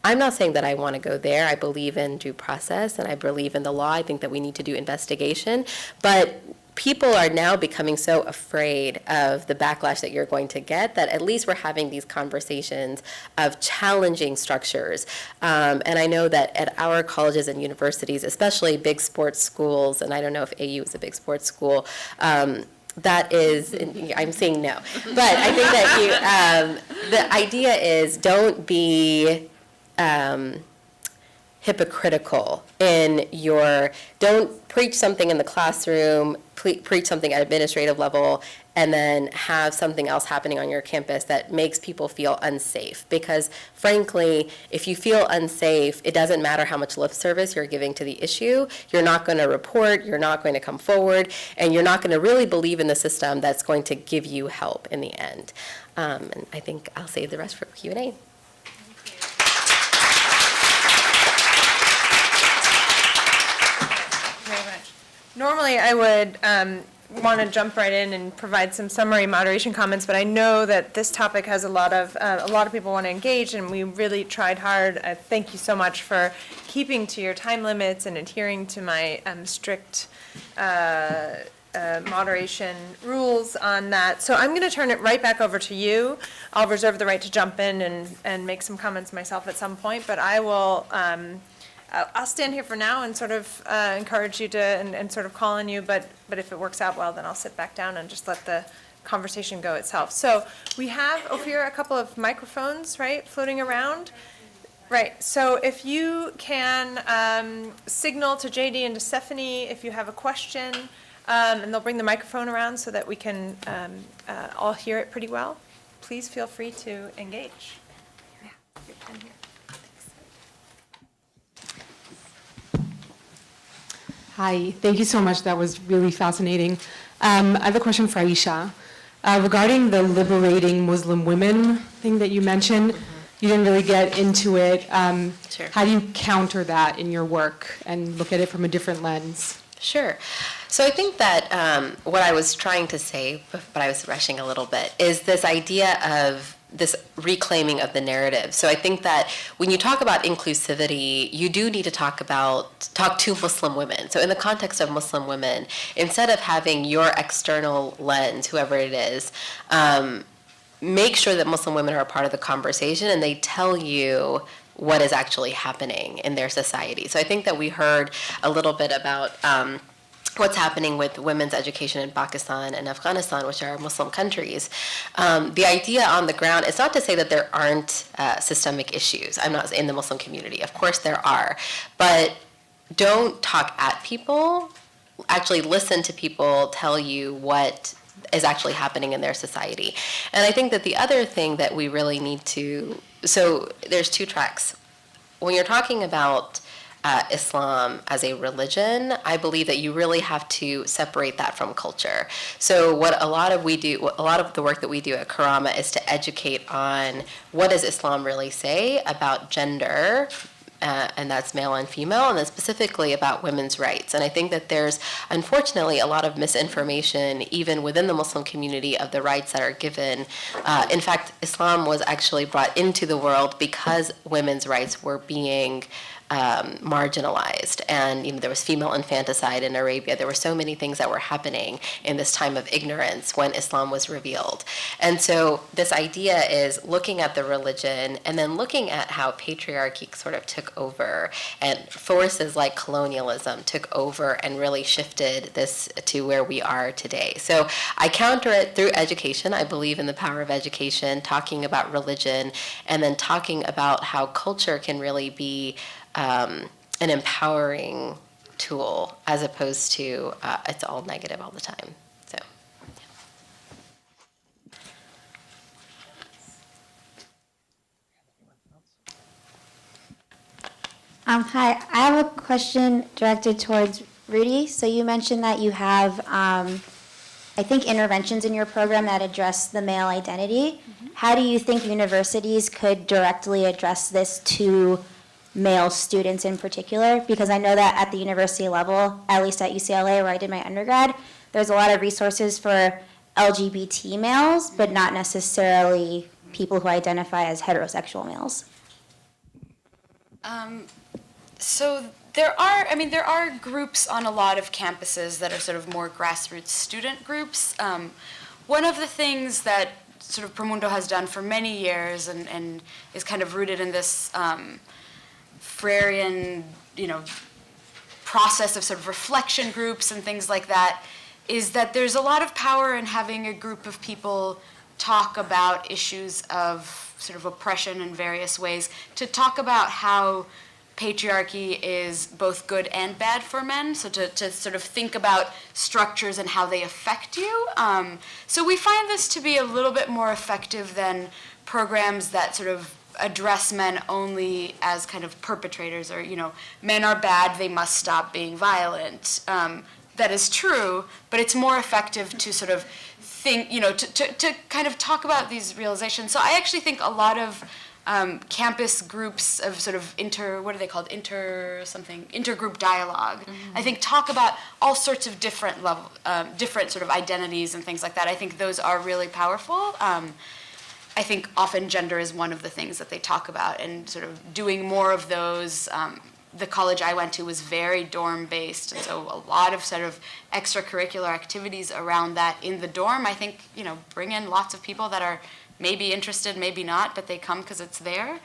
I'm not saying that I want to go there. I believe in due process, and I believe in the law. I think that we need to do investigation, but people are now becoming so afraid of the backlash that you're going to get that at least we're having these conversations of challenging structures. And I know that at our colleges and universities, especially big sports schools, and I don't know if AU is a big sports school, that is, I'm saying no. But I think that the idea is don't be hypocritical in don't preach something in the classroom, preach something at administrative level, and then have something else happening on your campus that makes people feel unsafe. Because frankly, if you feel unsafe, it doesn't matter how much lip service you're giving to the issue. You're not going to report, you're not going to come forward, and you're not going to really believe in the system that's going to give you help in the end. And I think I'll save the rest for Q&A. Very much. Normally, I would want to jump right in and provide some summary moderation comments, but I know that this topic has a lot of people want to engage, and we really tried hard. Thank you so much for keeping to your time limits and adhering to my strict moderation rules on that. So I'm going to turn it right back over to you. I'll reserve the right to jump in and make some comments myself at some point, but I will. I'll stand here for now and sort of encourage you to and sort of call on you, but if it works out well, then I'll sit back down and just let the conversation go itself. So we have over here a couple of microphones, right, floating around. Right, so if you can signal to JD and to Stephanie if you have a question, and they'll bring the microphone around so that we can all hear it pretty well, please feel free to engage. Yeah, your pen here. Hi, thank you so much. That was really fascinating. I have a question for Aisha. Regarding the liberating Muslim women thing that you mentioned, you didn't really get into it. Sure. How do you counter that in your work and look at it from a different lens? Sure. So I think that what I was trying to say, but I was rushing a little bit, is this idea of this reclaiming of the narrative. So I think that when you talk about inclusivity, you do need to talk to Muslim women. So in the context of Muslim women, instead of having your external lens, whoever it is, make sure that Muslim women are a part of the conversation and they tell you what is actually happening in their society. So I think that we heard a little bit about what's happening with women's education in Pakistan and Afghanistan, which are Muslim countries. The idea on the ground is not to say that there aren't systemic issues. I'm not in the Muslim community. Of course there are. But don't talk at people. Actually listen to people tell you what is actually happening in their society. And I think that the other thing that we really need to, so there's two tracks. When you're talking about Islam as a religion, I believe that you really have to separate that from culture. So what a lot of the work that we do at Karama is to educate on what does Islam really say about gender, and that's male and female, and then specifically about women's rights. And I think that there's, unfortunately, a lot of misinformation, even within the Muslim community, of the rights that are given. In fact, Islam was actually brought into the world because women's rights were being marginalized, and there was female infanticide in Arabia. There were so many things that were happening in this time of ignorance when Islam was revealed. And so this idea is looking at the religion and then looking at how patriarchy sort of took over and forces like colonialism took over and really shifted this to where we are today. So I counter it through education. I believe in the power of education, talking about religion, and then talking about how culture can really be an empowering tool as opposed to it's all negative all the time. So, Hi, I have a question directed towards Rudy. So you mentioned that you have, I think, interventions in your program that address the male identity. Mm-hmm. How do you think universities could directly address this to male students in particular? Because I know that at the university level, at least at UCLA where I did my undergrad, there's a lot of resources for LGBT males, but not necessarily people who identify as heterosexual males. So there are groups on a lot of campuses that are sort of more grassroots student groups. One of the things that sort of Promundo has done for many years and is kind of rooted in this Freirean, process of sort of reflection groups and things like that, is that there's a lot of power in having a group of people talk about issues of sort of oppression in various ways, to talk about how patriarchy is both good and bad for men, so to sort of think about structures and how they affect you. So we find this to be a little bit more effective than programs that sort of address men only as kind of perpetrators, or, men are bad, they must stop being violent. That is true, but it's more effective to sort of think, to kind of talk about these realizations. So I actually think a lot of campus groups of sort of intergroup dialogue, I think talk about all sorts of different different sort of identities and things like that. I think those are really powerful. I think often gender is one of the things that they talk about, and sort of doing more of those. The college I went to was very dorm-based, and so a lot of sort of extracurricular activities around that in the dorm, I think, bring in lots of people that are maybe interested, maybe not, but they come because it's there.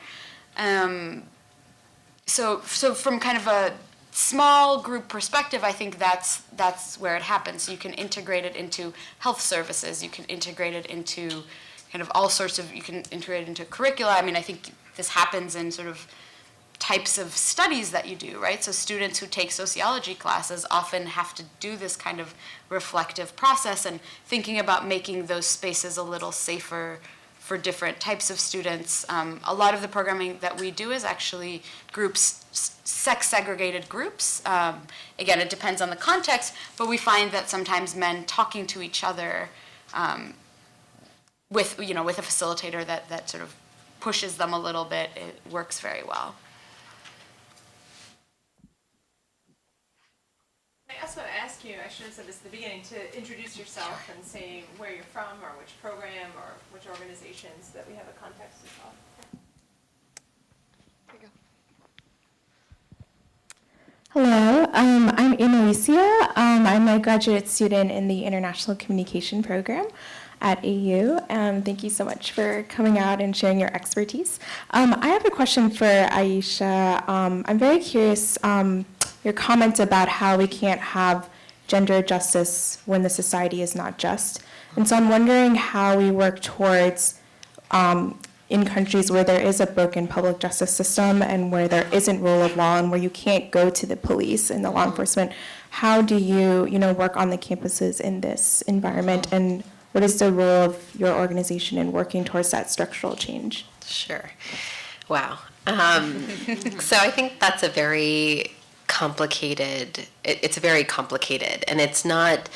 So from kind of a small group perspective, I think that's where it happens. You can integrate it into health services, you can integrate it into kind of all sorts of, you can integrate it into curricula. I mean, I think this happens in sort of types of studies that you do, right? So students who take sociology classes often have to do this kind of reflective process, and thinking about making those spaces a little safer for different types of students. A lot of the programming that we do is actually groups, sex-segregated groups. Again, it depends on the context, but we find that sometimes men talking to each other with a facilitator that sort of pushes them a little bit, it works very well. I also ask you, I should have said this at the beginning, to introduce yourself and say where you're from, or which program, or which organization, so that we have a context as well. Hello, I'm Alicia. I'm a graduate student in the International Communication Program at AU. Thank you so much for coming out and sharing your expertise. I have a question for Aisha. I'm very curious, your comment about how we can't have gender justice when the society is not just. And so I'm wondering how we work towards, in countries where there is a broken public justice system and where there isn't rule of law and where you can't go to the police and the law enforcement, how do you, work on the campuses in this environment, and what is the role of your organization in working towards that structural change? Sure. Wow. So I think that's a very complicated, it's very complicated, and it's not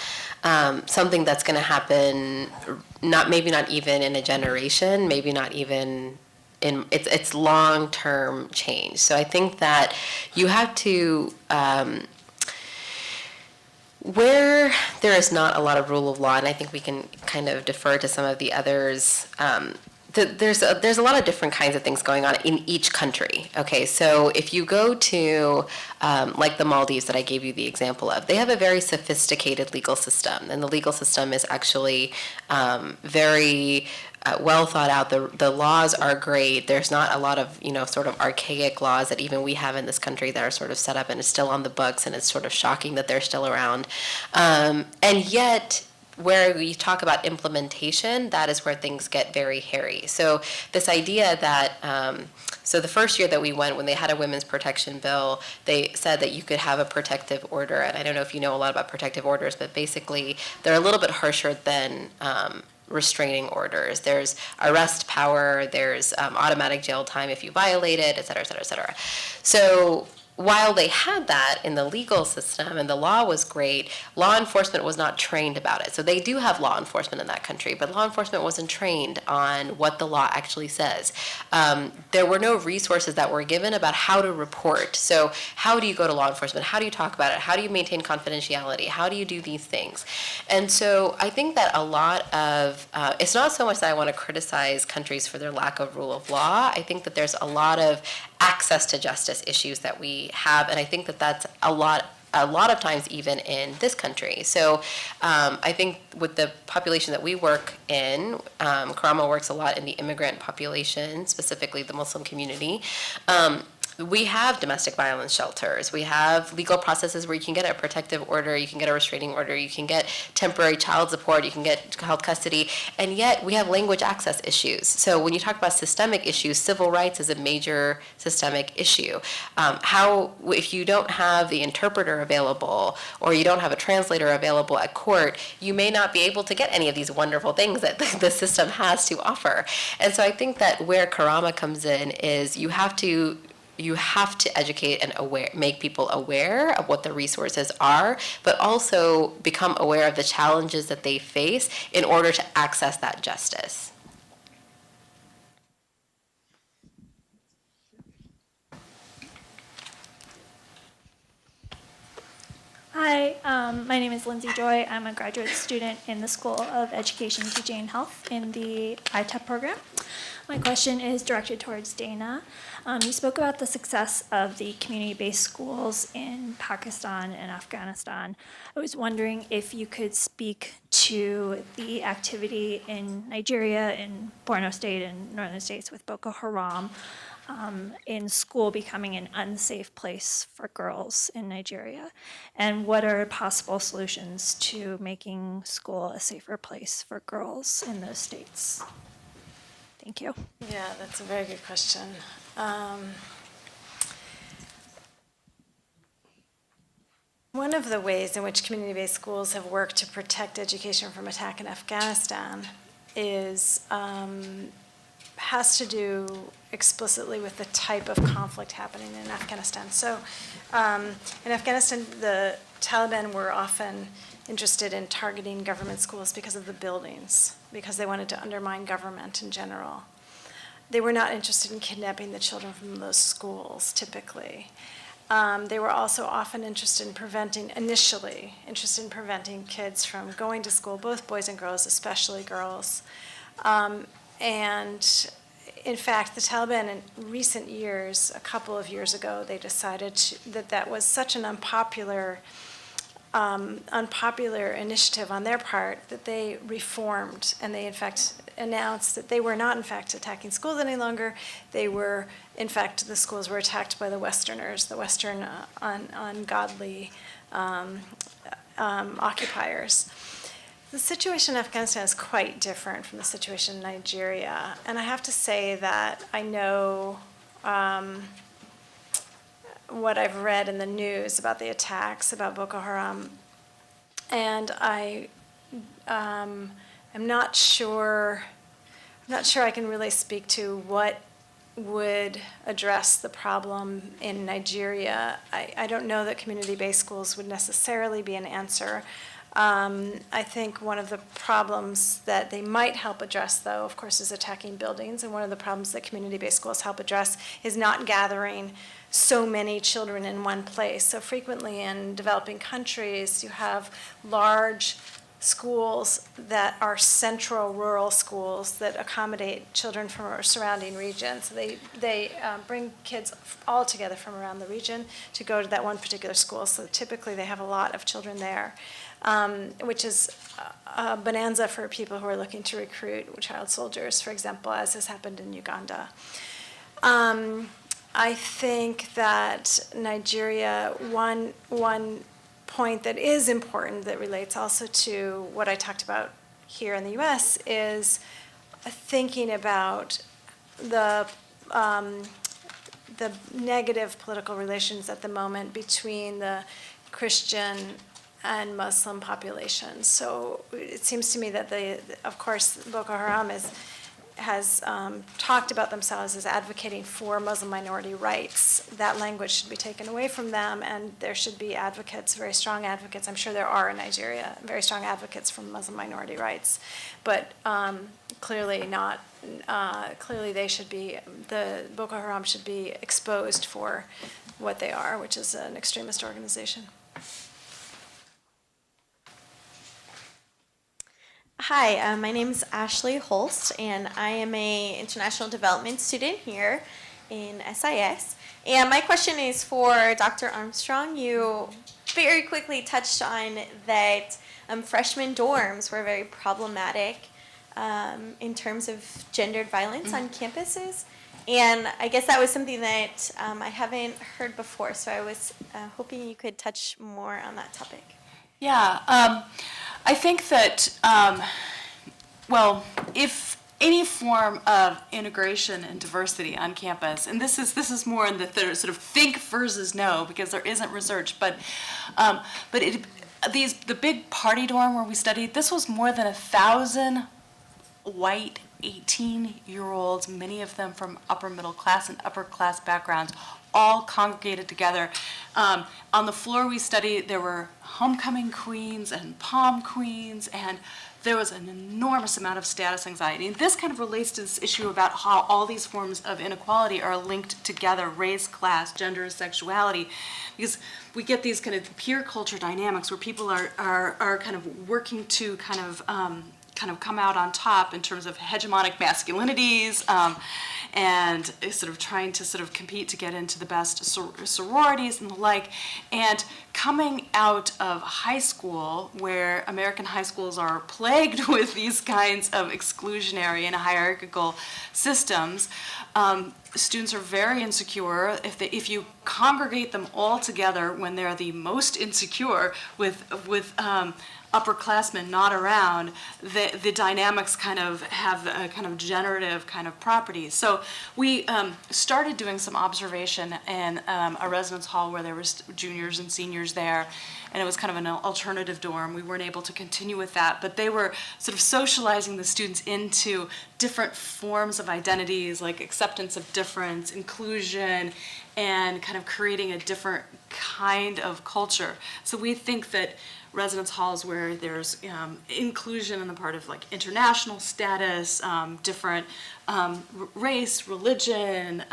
something that's going to happen, maybe not even in a generation, maybe not even in, it's long-term change. So I think that you have to, where there is not a lot of rule of law, and I think we can kind of defer to some of the others, there's a lot of different kinds of things going on in each country. Okay, so if you go to like the Maldives that I gave you the example of, they have a very sophisticated legal system, and the legal system is actually very well thought out. The laws are great. There's not a lot of sort of archaic laws that even we have in this country that are sort of set up and is still on the books, and it's sort of shocking that they're still around. And yet, where we talk about implementation, that is where things get very hairy. So this idea that, so the first year that we went, when they had a women's protection bill, they said that you could have a protective order. And I don't know if you know a lot about protective orders, but basically they're a little bit harsher than restraining orders. There's arrest power, there's automatic jail time if you violate it, et cetera, et cetera, et cetera. So while they had that in the legal system and the law was great, law enforcement was not trained about it. So they do have law enforcement in that country, but law enforcement wasn't trained on what the law actually says. There were no resources that were given about how to report. So how do you go to law enforcement? How do you talk about it? How do you maintain confidentiality? How do you do these things? And so I think that a lot of, it's not so much that I want to criticize countries for their lack of rule of law. I think that there's a lot of access to justice issues that we have, and I think that that's a lot of times even in this country. So I think with the population that we work in, Karama works a lot in the immigrant population, specifically the Muslim community. we have domestic violence shelters. We have legal processes where you can get a protective order, you can get a restraining order, you can get temporary child support, you can get held custody, and yet we have language access issues. So when you talk about systemic issues, civil rights is a major systemic issue. If you don't have the interpreter available or you don't have a translator available at court, you may not be able to get any of these wonderful things that the system has to offer. And so I think that where Karama comes in is you have to educate and make people aware of what the resources are, but also become aware of the challenges that they face in order to access that justice. Hi, my name is Lindsay Joy. I'm a graduate student in the School of Education, Teaching, and Health in the ITEP program. My question is directed towards Dana. You spoke about the success of the community-based schools in Pakistan and Afghanistan. I was wondering if you could speak to the activity in Nigeria, in Borno State and northern states with Boko Haram, in school becoming an unsafe place for girls in Nigeria, and what are possible solutions to making school a safer place for girls in those states? Thank you. Yeah, that's a very good question. One of the ways in which community-based schools have worked to protect education from attack in Afghanistan has to do explicitly with the type of conflict happening in Afghanistan. So in Afghanistan, the Taliban were often interested in targeting government schools because of the buildings, because they wanted to undermine government in general. They were not interested in kidnapping the children from those schools, typically. They were also often initially interested in preventing kids from going to school, both boys and girls, especially girls. And in fact, the Taliban in recent years, a couple of years ago, they decided that was such an unpopular initiative on their part that they reformed, and they in fact announced that they were not in fact attacking schools any longer. They were, in fact, the schools were attacked by the Westerners, the Western ungodly occupiers. The situation in Afghanistan is quite different from the situation in Nigeria, and I have to say that I know what I've read in the news about the attacks, about Boko Haram, and I'm not sure I can really speak to what would address the problem in Nigeria. I don't know that community-based schools would necessarily be an answer. I think one of the problems that they might help address, though, of course, is attacking buildings. And one of the problems that community-based schools help address is not gathering so many children in one place. So frequently in developing countries, you have large schools that are central rural schools that accommodate children from our surrounding region. So they bring kids all together from around the region to go to that one particular school. So typically they have a lot of children there. Which is a bonanza for people who are looking to recruit child soldiers, for example, as has happened in Uganda. I think that Nigeria, one point that is important that relates also to what I talked about here in the U.S. is thinking about the negative political relations at the moment between the Christian and Muslim populations. So it seems to me that of course, Boko Haram has talked about themselves as advocating for Muslim minority rights. That language should be taken away from them, and there should be advocates, very strong advocates. I'm sure there are in Nigeria, very strong advocates for Muslim minority rights, but clearly not. Clearly, the Boko Haram should be exposed for what they are, which is an extremist organization. Hi, my name is Ashley Holst, and I am an international development student here in SIS. And my question is for Dr. Armstrong. You very quickly touched on that freshman dorms were very problematic in terms of gendered violence on campuses. And I guess that was something that I haven't heard before, so I was hoping you could touch more on that topic. Yeah, I think that, well, if any form of integration and diversity on campus, and this is more in the sort of think versus know, because there isn't research, but the big party dorm where we studied, this was more than 1,000 white 18-year-olds, many of them from upper middle class and upper class backgrounds, all congregated together. On the floor we studied, there were homecoming queens and prom queens, and there was an enormous amount of status anxiety. And this kind of relates to this issue about how all these forms of inequality are linked together, race, class, gender, sexuality, because we get these kind of peer culture dynamics where people are kind of working to kind of come out on top in terms of hegemonic masculinities, and sort of trying to sort of compete to get into the best sororities and the like. And coming out of high school, where American high schools are plagued with these kinds of exclusionary and hierarchical systems, students are very insecure. If you congregate them all together when they're the most insecure with upperclassmen not around, the dynamics kind of have a kind of generative kind of properties. So we started doing some observation in a residence hall where there were juniors and seniors there, and it was kind of an alternative dorm. We weren't able to continue with that, but they were sort of socializing the students into different forms of identities, like acceptance of difference, inclusion, and kind of creating a different kind of culture. So we think that residence halls where there's inclusion on the part of like international status, different race, religion,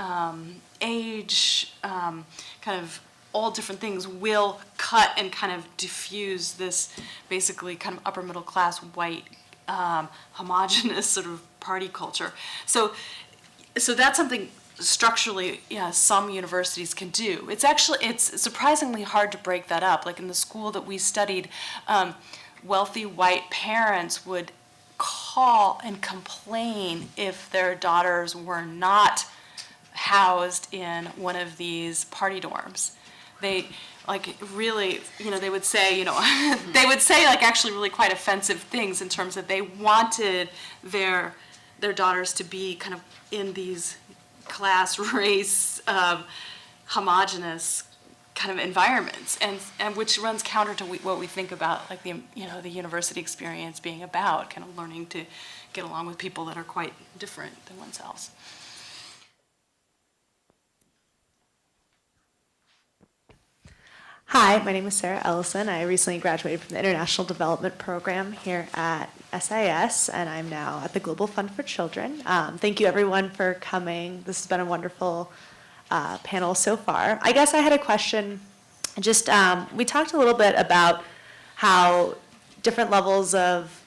age, kind of all different things will cut and kind of diffuse this basically kind of upper middle class white homogenous sort of party culture. So that's something structurally, some universities can do. It's surprisingly hard to break that up. Like in the school that we studied, wealthy white parents would call and complain if their daughters were not housed in one of these party dorms. They like really, they would say, they would say like actually really quite offensive things in terms of they wanted their daughters to be kind of in these class, race, homogenous kind of environments, and which runs counter to what we think about like the university experience being about, kind of learning to get along with people that are quite different than oneself. Hi, my name is Sarah Ellison. I recently graduated from the International Development Program here at SIS, and I'm now at the Global Fund for Children. Thank you everyone for coming. This has been a wonderful panel so far. I guess I had a question. Just we talked a little bit about how different levels of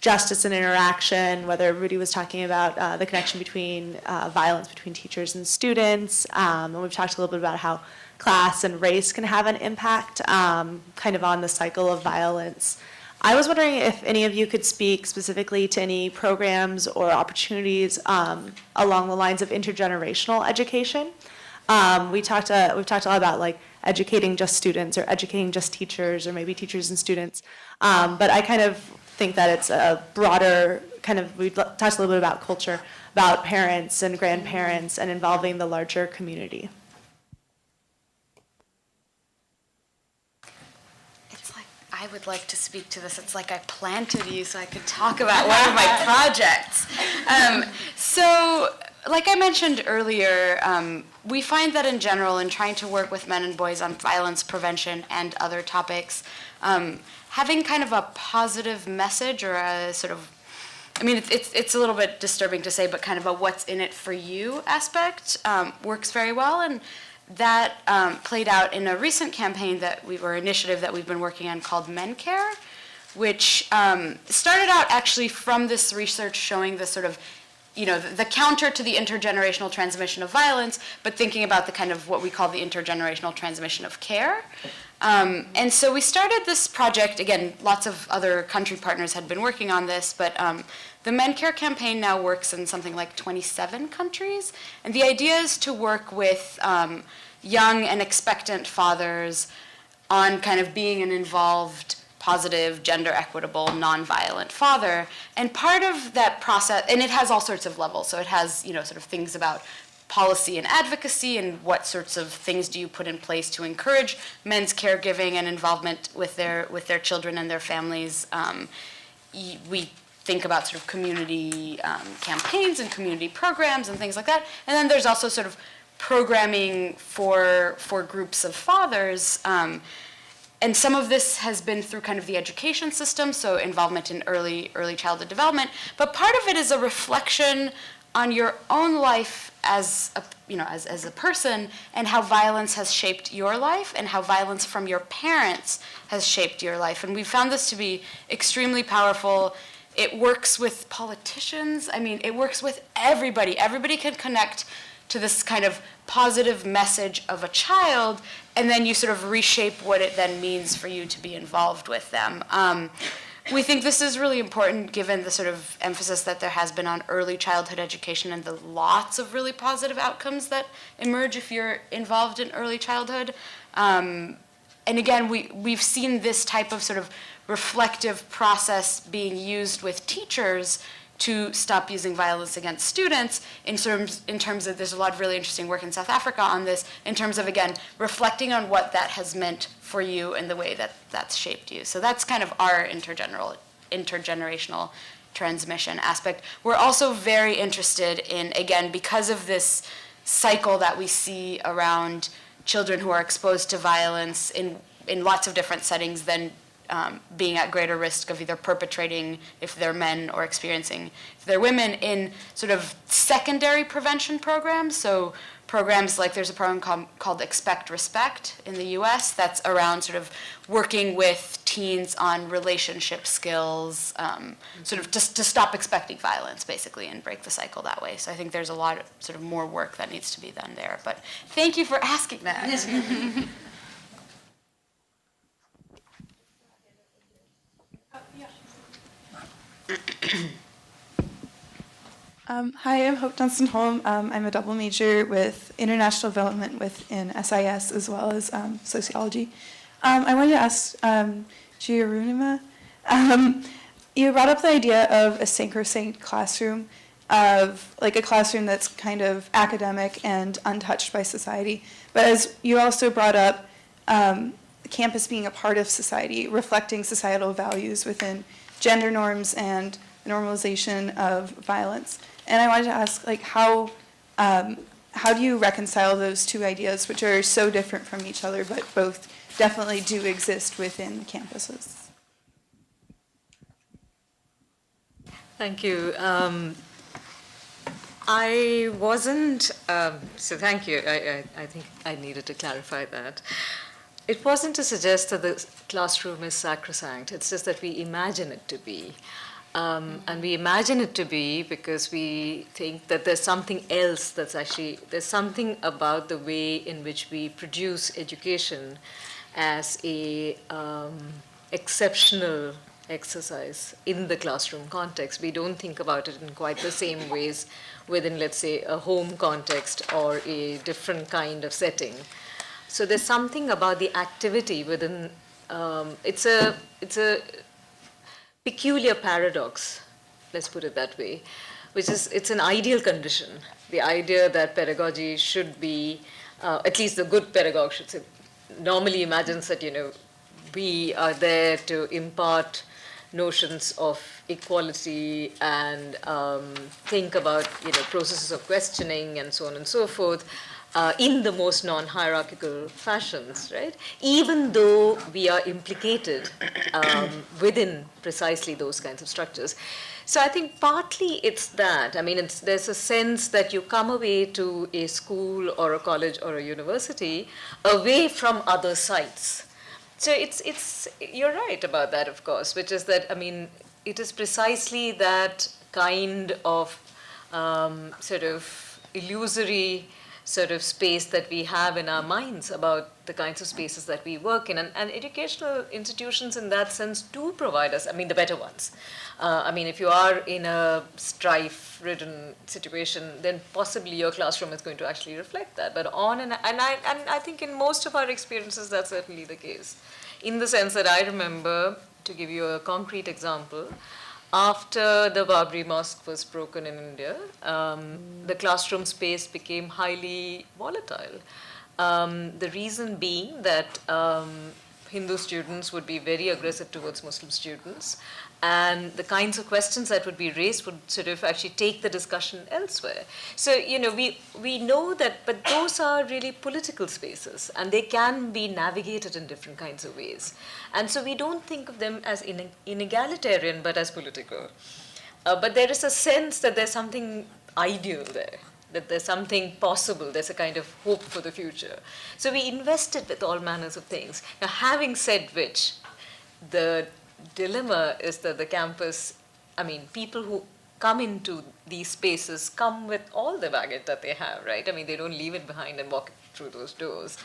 justice and interaction, whether Rudy was talking about the connection between violence between teachers and students, and we've talked a little bit about how class and race can have an impact kind of on the cycle of violence. I was wondering if any of you could speak specifically to any programs or opportunities along the lines of intergenerational education. We've talked a lot about like educating just students or educating just teachers or maybe teachers and students, but I kind of think that it's a broader kind of, we've talked a little bit about culture, about parents and grandparents and involving the larger community. I would like to speak to this. It's like I planted you so I could talk about one of my projects. So, like I mentioned earlier, we find that in general, in trying to work with men and boys on violence prevention and other topics, having kind of a positive message or a sort of, I mean, it's a little bit disturbing to say, but kind of a what's in it for you aspect works very well. And that played out in a recent campaign initiative that we've been working on called Men Care, which started out actually from this research showing the sort of, the counter to the intergenerational transmission of violence, but thinking about the kind of what we call the intergenerational transmission of care. And so we started this project, again, lots of other country partners had been working on this, but The Men Care campaign now works in something like 27 countries, and the idea is to work with young and expectant fathers on kind of being an involved, positive, gender equitable, nonviolent father. And part of that process, and it has all sorts of levels, so it has, you know, sort of things about policy and advocacy and what sorts of things do you put in place to encourage men's caregiving and involvement with their children and their families. We think about sort of community campaigns and community programs and things like that. And then there's also sort of programming for groups of fathers. And some of this has been through kind of the education system, so involvement in early childhood development. But part of it is a reflection on your own life as a person, and how violence has shaped your life, and how violence from your parents has shaped your life. And we found this to be extremely powerful. It works with politicians. I mean, it works with everybody. Everybody can connect to this kind of positive message of a child, and then you sort of reshape what it then means for you to be involved with them. We think this is really important given the sort of emphasis that there has been on early childhood education and the lots of really positive outcomes that emerge if you're involved in early childhood. And again, we've seen this type of sort of reflective process being used with teachers to stop using violence against students in terms of, there's a lot of really interesting work in South Africa on this, in terms of, again, reflecting on what that has meant for you and the way that that's shaped you. So that's kind of our intergenerational transmission aspect. We're also very interested in, again, because of this cycle that we see around children who are exposed to violence in lots of different settings, then being at greater risk of either perpetrating if they're men or experiencing if they're women, in sort of secondary prevention programs. So programs like, there's a program called Expect Respect in the US that's around sort of working with teens on relationship skills, sort of just to stop expecting violence basically and break the cycle that way. So I think there's a lot of sort of more work that needs to be done there. But thank you for asking that. Hi, I'm Hope Dunstan-Holm. I'm a double major with international development within SIS as well as sociology. I wanted to ask ARUNIMA, you brought up the idea of a sacrosanct classroom, of like a classroom that's kind of academic and untouched by society. But as you also brought up, campus being a part of society, reflecting societal values within gender norms and normalization of violence. And I wanted to ask, like, how do you reconcile those two ideas, which are so different from each other, but both definitely do exist within campuses? Thank you. I wasn't, so thank you. I think I needed to clarify that. It wasn't to suggest that the classroom is sacrosanct. It's just that we imagine it to be. And we imagine it to be because we think that there's something else that's actually, there's something about the way in which we produce education as a exceptional exercise in the classroom context. We don't think about it in quite the same ways within, let's say, a home context or a different kind of setting. So there's something about the activity within, it's a peculiar paradox, let's put it that way, which is, it's an ideal condition. The idea that pedagogy should be, at least the good pedagogue should say, normally imagines that, you know, we are there to impart notions of equality and think about, you know, processes of questioning and so on and so forth in the most non-hierarchical fashions, right? Even though we are implicated within precisely those kinds of structures. So I think partly it's that. I mean, there's a sense that you come away to a school or a college or a university away from other sites. So you're right about that, of course, which is that, I mean, it is precisely that kind of sort of illusory sort of space that we have in our minds about the kinds of spaces that we work in. And educational institutions in that sense do provide us, I mean, the better ones. I mean, if you are in a strife-ridden situation, then possibly your classroom is going to actually reflect that. But I think in most of our experiences, that's certainly the case. In the sense that I remember, to give you a concrete example, after the Babri Mosque was broken in India, the classroom space became highly volatile. The reason being that Hindu students would be very aggressive towards Muslim students, and the kinds of questions that would be raised would sort of actually take the discussion elsewhere. So, you know, we know that, but those are really political spaces, and they can be navigated in different kinds of ways. And so we don't think of them as inegalitarian, but as political. But there is a sense that there's something ideal there, that there's something possible, there's a kind of hope for the future. So we invested with all manners of things. Now, having said which, the dilemma is that the campus, I mean, people who come into these spaces come with all the baggage that they have, right? I mean, they don't leave it behind and walk through those doors,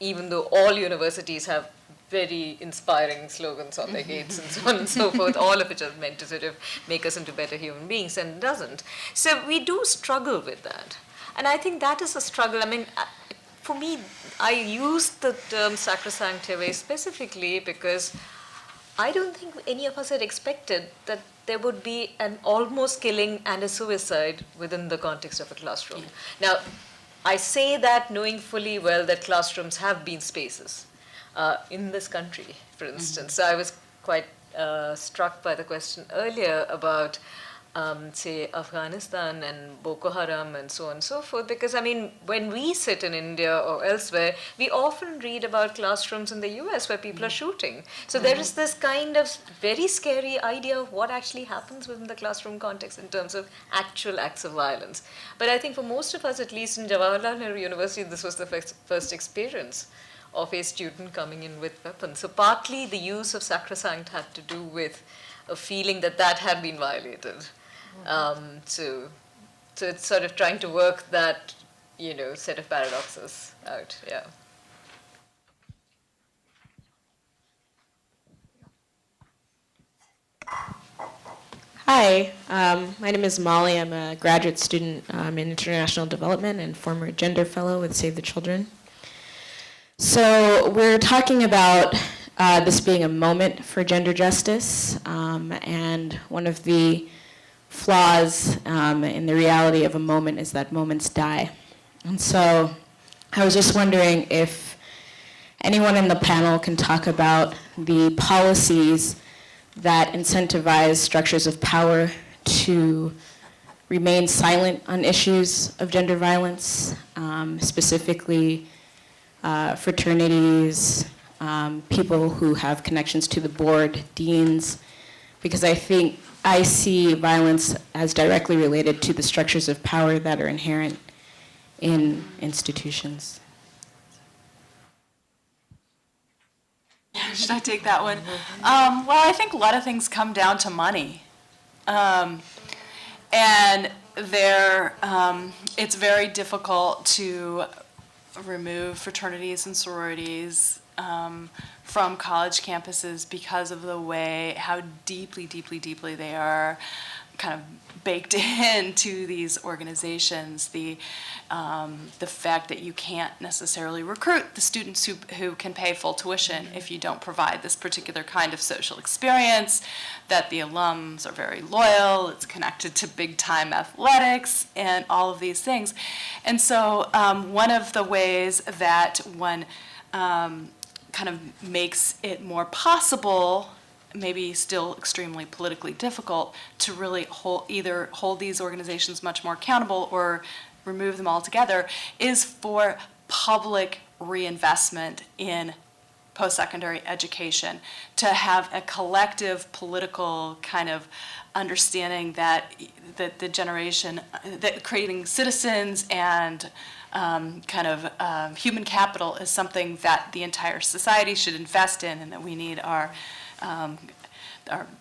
even though all universities have very inspiring slogans on their gates and so on and so forth, all of which are meant to sort of make us into better human beings, and it doesn't. So we do struggle with that. And I think that is a struggle. I mean, for me, I use the term sacrosanct very specifically because I don't think any of us had expected that there would be an almost killing and a suicide within the context of a classroom. Now, I say that knowing fully well that classrooms have been spaces in this country, for instance. So I was quite struck by the question earlier about, say, Afghanistan and Boko Haram and so on and so forth, because, I mean, when we sit in India or elsewhere, we often read about classrooms in the US where people are shooting. So there is this kind of very scary idea of what actually happens within the classroom context in terms of actual acts of violence. But I think for most of us, at least in Jawaharlal Nehru University, this was the first experience of a student coming in with weapons. So partly the use of sacrosanct had to do with a feeling that that had been violated. So it's sort of trying to work that, you know, set of paradoxes out, yeah. Hi, my name is Molly. I'm a graduate student in international development and former gender fellow with Save the Children. So we're talking about this being a moment for gender justice, and one of the flaws in the reality of a moment is that moments die. And so I was just wondering if anyone in the panel can talk about the policies that incentivize structures of power to remain silent on issues of gender violence, specifically fraternities, people who have connections to the board, deans, because I think I see violence as directly related to the structures of power that are inherent in institutions. Should I take that one? Well, I think a lot of things come down to money. And it's very difficult to remove fraternities and sororities from college campuses because of the way, how deeply they are kind of baked into these organizations. The fact that you can't necessarily recruit the students who can pay full tuition if you don't provide this particular kind of social experience, that the alums are very loyal, it's connected to big-time athletics, and all of these things. And so one of the ways that one kind of makes it more possible, maybe still extremely politically difficult, to really either hold these organizations much more accountable or remove them altogether, is for public reinvestment in post-secondary education, to have a collective political kind of understanding that the generation, that creating citizens and human capital is something that the entire society should invest in, and that we need our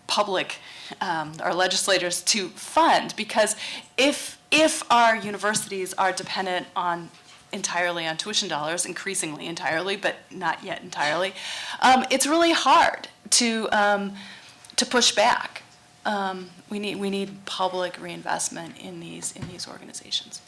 public, our legislators to fund, because if our universities are dependent on entirely on tuition dollars, increasingly entirely, but not yet entirely, it's really hard to push back. We need public reinvestment in these organizations.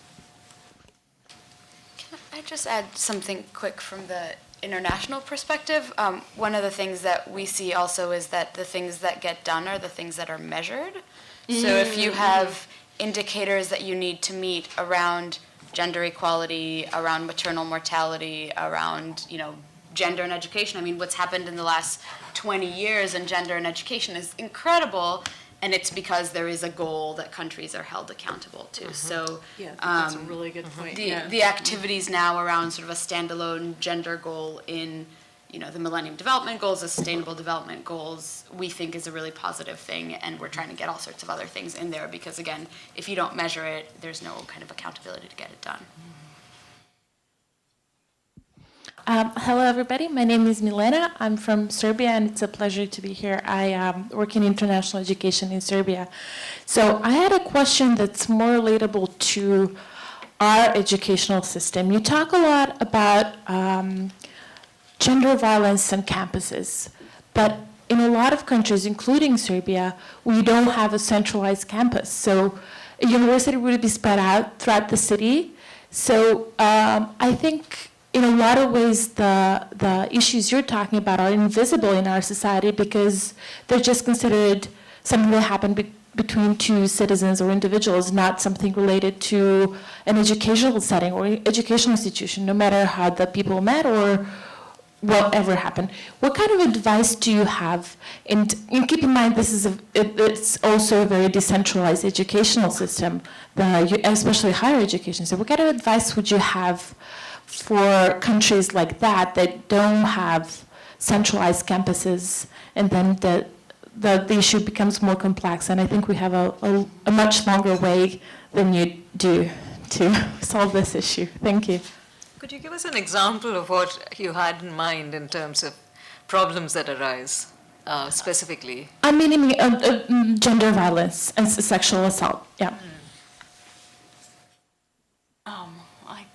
Can I just add something quick from the international perspective? One of the things that we see also is that the things that get done are the things that are measured. So if you have indicators that you need to meet around gender equality, around maternal mortality, around, gender and education. I mean, what's happened in the last 20 years in gender and education is incredible, and it's because there is a goal that countries are held accountable to. So yeah, I think that's a really good point. the activities now around sort of a standalone gender goal in the Millennium Development Goals, the Sustainable Development Goals, we think is a really positive thing, and we're trying to get all sorts of other things in there because, again, if you don't measure it, there's no kind of accountability to get it done. Hello, everybody. My name is Milena. I'm from Serbia, and it's a pleasure to be here. I work in international education in Serbia. So I had a question that's more relatable to our educational system. You talk a lot about gender violence on campuses, but in a lot of countries, including Serbia, we don't have a centralized campus. So a university would be spread out throughout the city. So I think in a lot of ways, the issues you're talking about are invisible in our society because they're just considered something that happened between two citizens or individuals, not something related to an educational setting or educational institution, no matter how the people met or whatever happened. What kind of advice do you have? And keep in mind, it's also a very decentralized educational system, especially higher education. So what kind of advice would you have for countries like that don't have centralized campuses, and then the issue becomes more complex? And I think we have a much longer way than you do to solve this issue. Thank you. Could you give us an example of what you had in mind in terms of problems that arise specifically? I mean, gender violence and sexual assault. Yeah.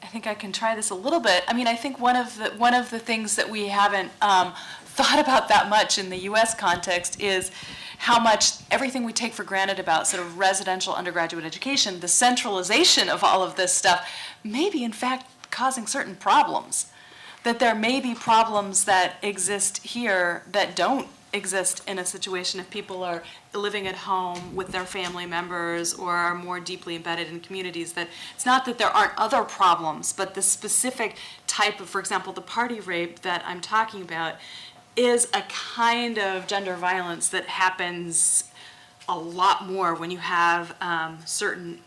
I think I can try this a little bit. I mean, I think one of the things that we haven't thought about that much in the U.S. context is how much everything we take for granted about sort of residential undergraduate education, the centralization of all of this stuff, may be in fact causing certain problems. That there may be problems that exist here that don't exist in a situation if people are living at home with their family members or are more deeply embedded in communities. That it's not that there aren't other problems, but the specific type of, for example, the party rape that I'm talking about is a kind of gender violence that happens a lot more when you have certain,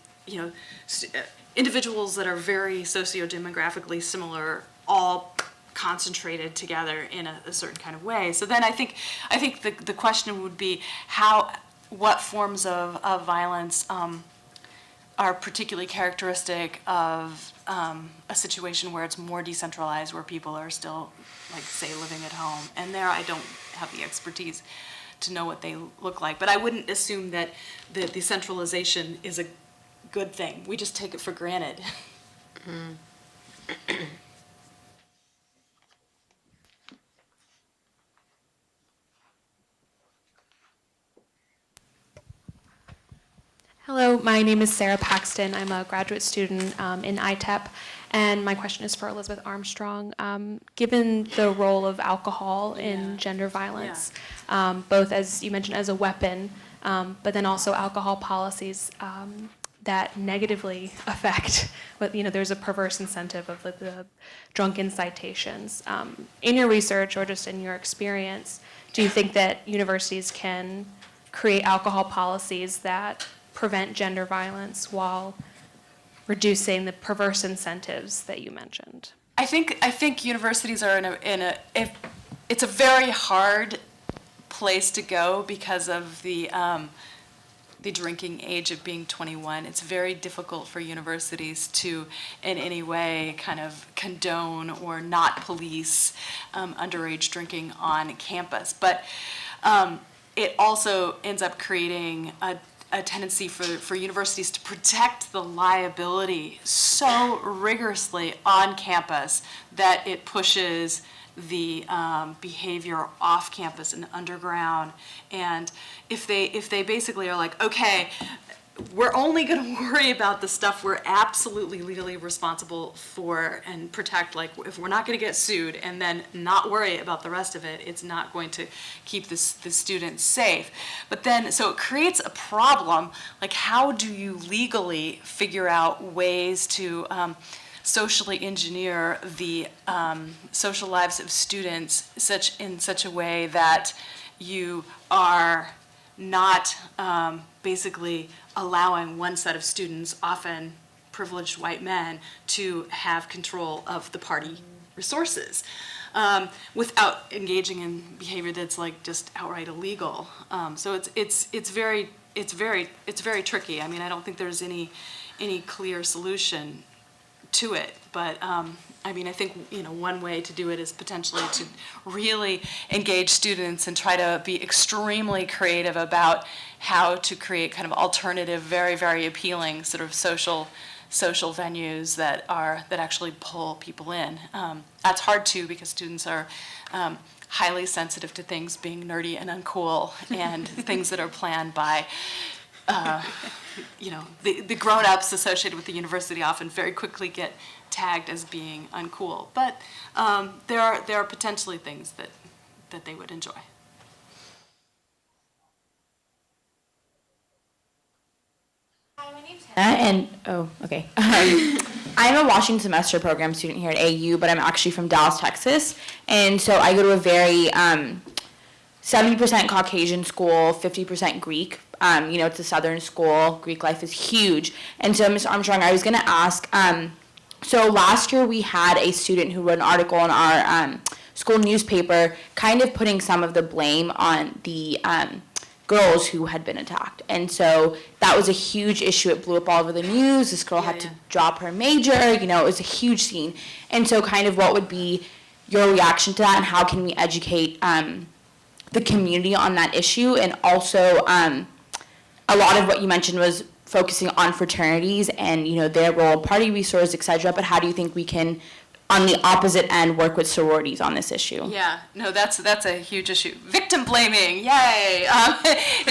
individuals that are very socio-demographically similar, all concentrated together in a certain kind of way. So then I think the question would be what forms of violence are particularly characteristic of a situation where it's more decentralized, where people are still, like, say, living at home. And there I don't have the expertise to know what they look like. But I wouldn't assume that the decentralization is a good thing. We just take it for granted. Hello, my name is Sarah Paxton. I'm a graduate student in ITEP, and my question is for Elizabeth Armstrong. Given the role of alcohol in gender violence, both, as you mentioned, as a weapon, but then also alcohol policies that negatively affect, there's a perverse incentive of the drunken citations. In your research or just in your experience, do you think that universities can create alcohol policies that prevent gender violence while reducing the perverse incentives that you mentioned? I think universities are it's a very hard place to go because of the drinking age of being 21. It's very difficult for universities to, in any way, kind of condone or not police underage drinking on campus. But it also ends up creating a tendency for universities to protect the liability so rigorously on campus that it pushes the behavior off campus and underground. And if they basically are like, okay, we're only going to worry about the stuff we're absolutely legally responsible for and protect, like if we're not going to get sued, and then not worry about the rest of it, it's not going to keep the students safe. But then, so it creates a problem, like how do you legally figure out ways to socially engineer the social lives of students in such a way that you are not basically allowing one set of students, often privileged white men, to have control of the party resources without engaging in behavior that's like just outright illegal. So it's very tricky. I mean, I don't think there's any clear solution to it, but I mean, I think, one way to do it is potentially to really engage students and try to be extremely creative about how to create kind of alternative, very, very appealing sort of social venues that actually pull people in. That's hard too, because students are highly sensitive to things being nerdy and uncool and things that are planned by the grown-ups associated with the university often very quickly get tagged as being uncool. But there are potentially things that they would enjoy. I'm a Washington semester program student here at AU, but I'm actually from Dallas, Texas. And so I go to a very 70% Caucasian school, 50% Greek. It's a Southern school. Greek life is huge. And so, Ms. Armstrong, I was going to ask, so last year we had a student who wrote an article in our school newspaper kind of putting some of the blame on the girls who had been attacked. And so that was a huge issue. It blew up all over the news. This girl had to drop her major. It was a huge scene. And so kind of what would be your reaction to that, and how can we educate the community on that issue? And also a lot of what you mentioned was focusing on fraternities and their role, party resource, et cetera. But how do you think we can, on the opposite end, work with sororities on this issue? Yeah, no, that's a huge issue. Victim blaming, yay!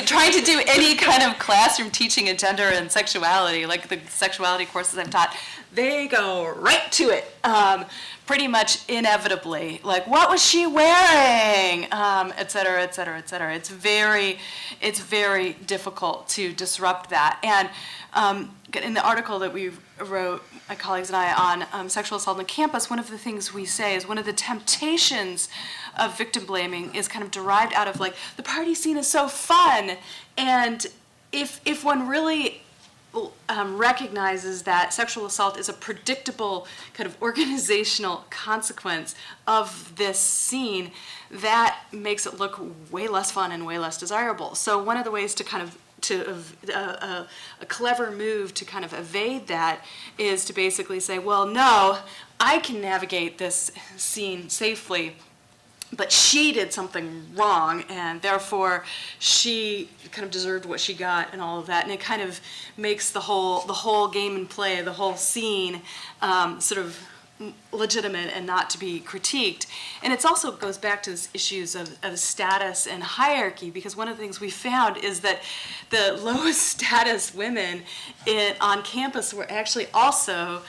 Trying to do any kind of classroom teaching of gender and sexuality, like the sexuality courses I've taught, they go right to it, pretty much inevitably. Like, what was she wearing? Et cetera, et cetera, et cetera. It's very difficult to disrupt that. And in the article that we wrote, my colleagues and I, on sexual assault on campus, one of the things we say is one of the temptations of victim blaming is kind of derived out of, like, the party scene is so fun. And if one really recognizes that sexual assault is a predictable kind of organizational consequence of this scene, that makes it look way less fun and way less desirable. So one of the ways to kind of a clever move to kind of evade that is to basically say, well, no, I can navigate this scene safely, but she did something wrong, and therefore she kind of deserved what she got and all of that. And it kind of makes the whole game and play, the whole scene sort of legitimate and not to be critiqued. And it also goes back to this issues of status and hierarchy, because one of the things we found is that the lowest status women on campus were actually also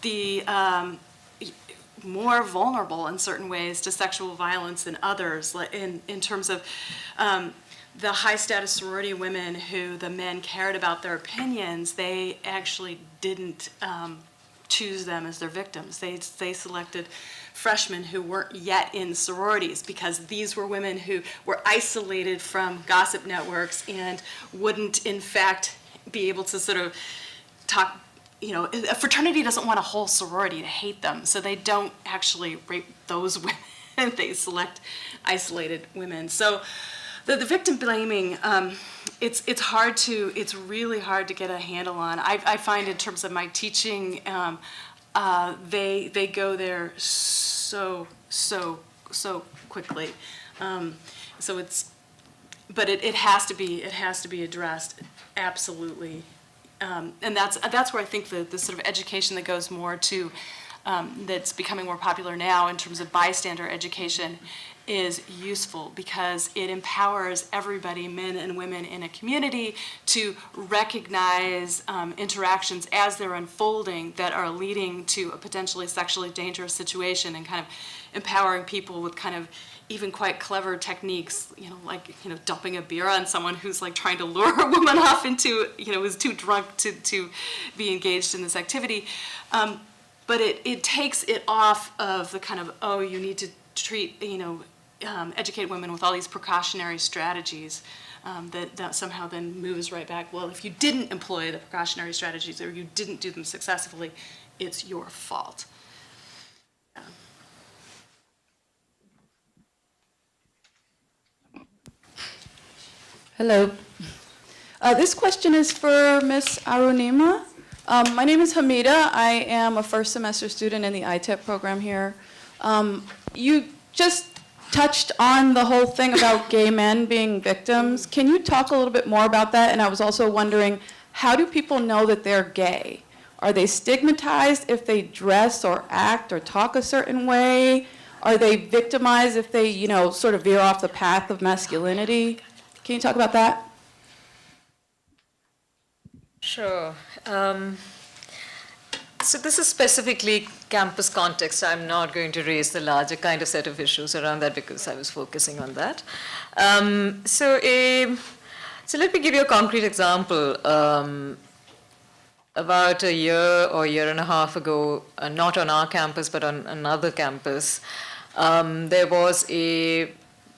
the more vulnerable in certain ways to sexual violence than others, in terms of the high status sorority women who the men cared about their opinions. They actually didn't choose them as their victims. They selected freshmen who weren't yet in sororities, because these were women who were isolated from gossip networks and wouldn't in fact be able to sort of talk. A fraternity doesn't want a whole sorority to hate them, so they don't actually rape those women. They select isolated women. So the victim blaming, it's really hard to get a handle on. I find in terms of my teaching, they go there so quickly. So but it has to be addressed, absolutely. And that's where I think the sort of education that goes more to, that's becoming more popular now in terms of bystander education, is useful, because it empowers everybody, men and women in a community, to recognize interactions as they're unfolding that are leading to a potentially sexually dangerous situation, and kind of empowering people with kind of even quite clever techniques, like, dumping a beer on someone who's like trying to lure a woman off into, is too drunk to be engaged in this activity. But it takes it off of the kind of, oh, you need to treat, educate women with all these precautionary strategies, that somehow then moves right back. Well, if you didn't employ the precautionary strategies, or you didn't do them successfully, it's your fault. Hello. This question is for Ms. Arunima. My name is Hamida. I am a first semester student in the ITEP program here. You just touched on the whole thing about gay men being victims. Can you talk a little bit more about that? And I was also wondering, how do people know that they're gay? Are they stigmatized if they dress or act or talk a certain way? Are they victimized if they, sort of veer off the path of masculinity? Can you talk about that? Sure. So this is specifically campus context. I'm not going to raise the larger kind of set of issues around that, because I was focusing on that. So let me give you a concrete example. About a year or year and a half ago, not on our campus but on another campus, there was a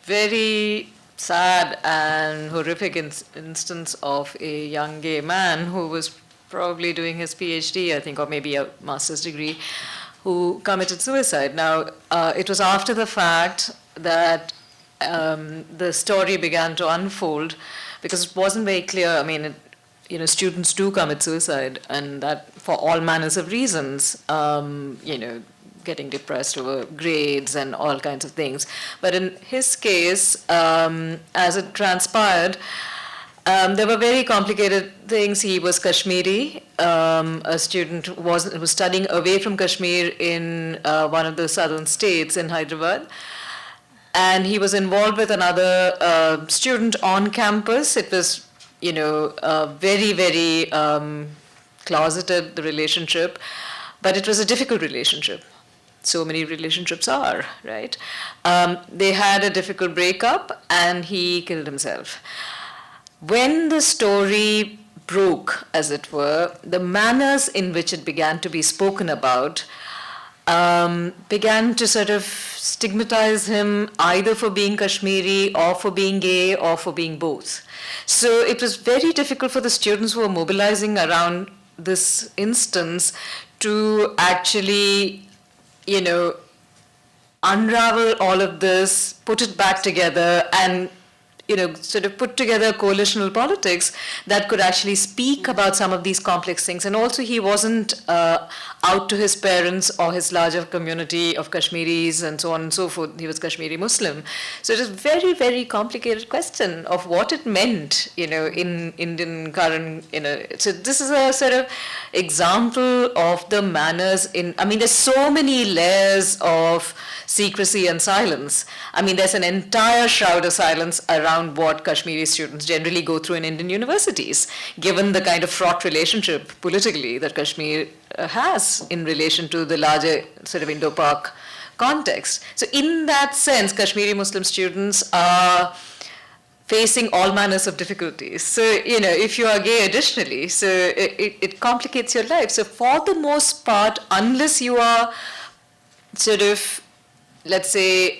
very sad and horrific instance of a young gay man who was probably doing his PhD, I think, or maybe a master's degree, who committed suicide. Now, it was after the fact that the story began to unfold, because it wasn't very clear. I mean, students do commit suicide, and that for all manners of reasons, getting depressed over grades and all kinds of things. But in his case, as it transpired, there were very complicated things. He was Kashmiri, a student who was studying away from Kashmir in one of the southern states in Hyderabad. And he was involved with another student on campus. It was, very, very closeted, the relationship. But it was a difficult relationship. So many relationships are, right? They had a difficult breakup, and he killed himself. When the story broke, as it were, the manners in which it began to be spoken about began to sort of stigmatize him either for being Kashmiri or for being gay or for being both. So it was very difficult for the students who were mobilizing around this instance to actually, unravel all of this, put it back together, and sort of put together coalitional politics that could actually speak about some of these complex things. And also, he wasn't out to his parents or his larger community of Kashmiris and so on and so forth. He was Kashmiri Muslim. So it is a very, very complicated question of what it meant, in Indian current, So this is a sort of example of the manners there's so many layers of secrecy and silence. There's an entire shroud of silence around what Kashmiri students generally go through in Indian universities, given the kind of fraught relationship politically that Kashmir has in relation to the larger sort of Indo-Pak context. So in that sense, Kashmiri Muslim students are facing all manners of difficulties. So, if you are gay additionally, so it complicates your life. So for the most part, unless you are sort of, let's say,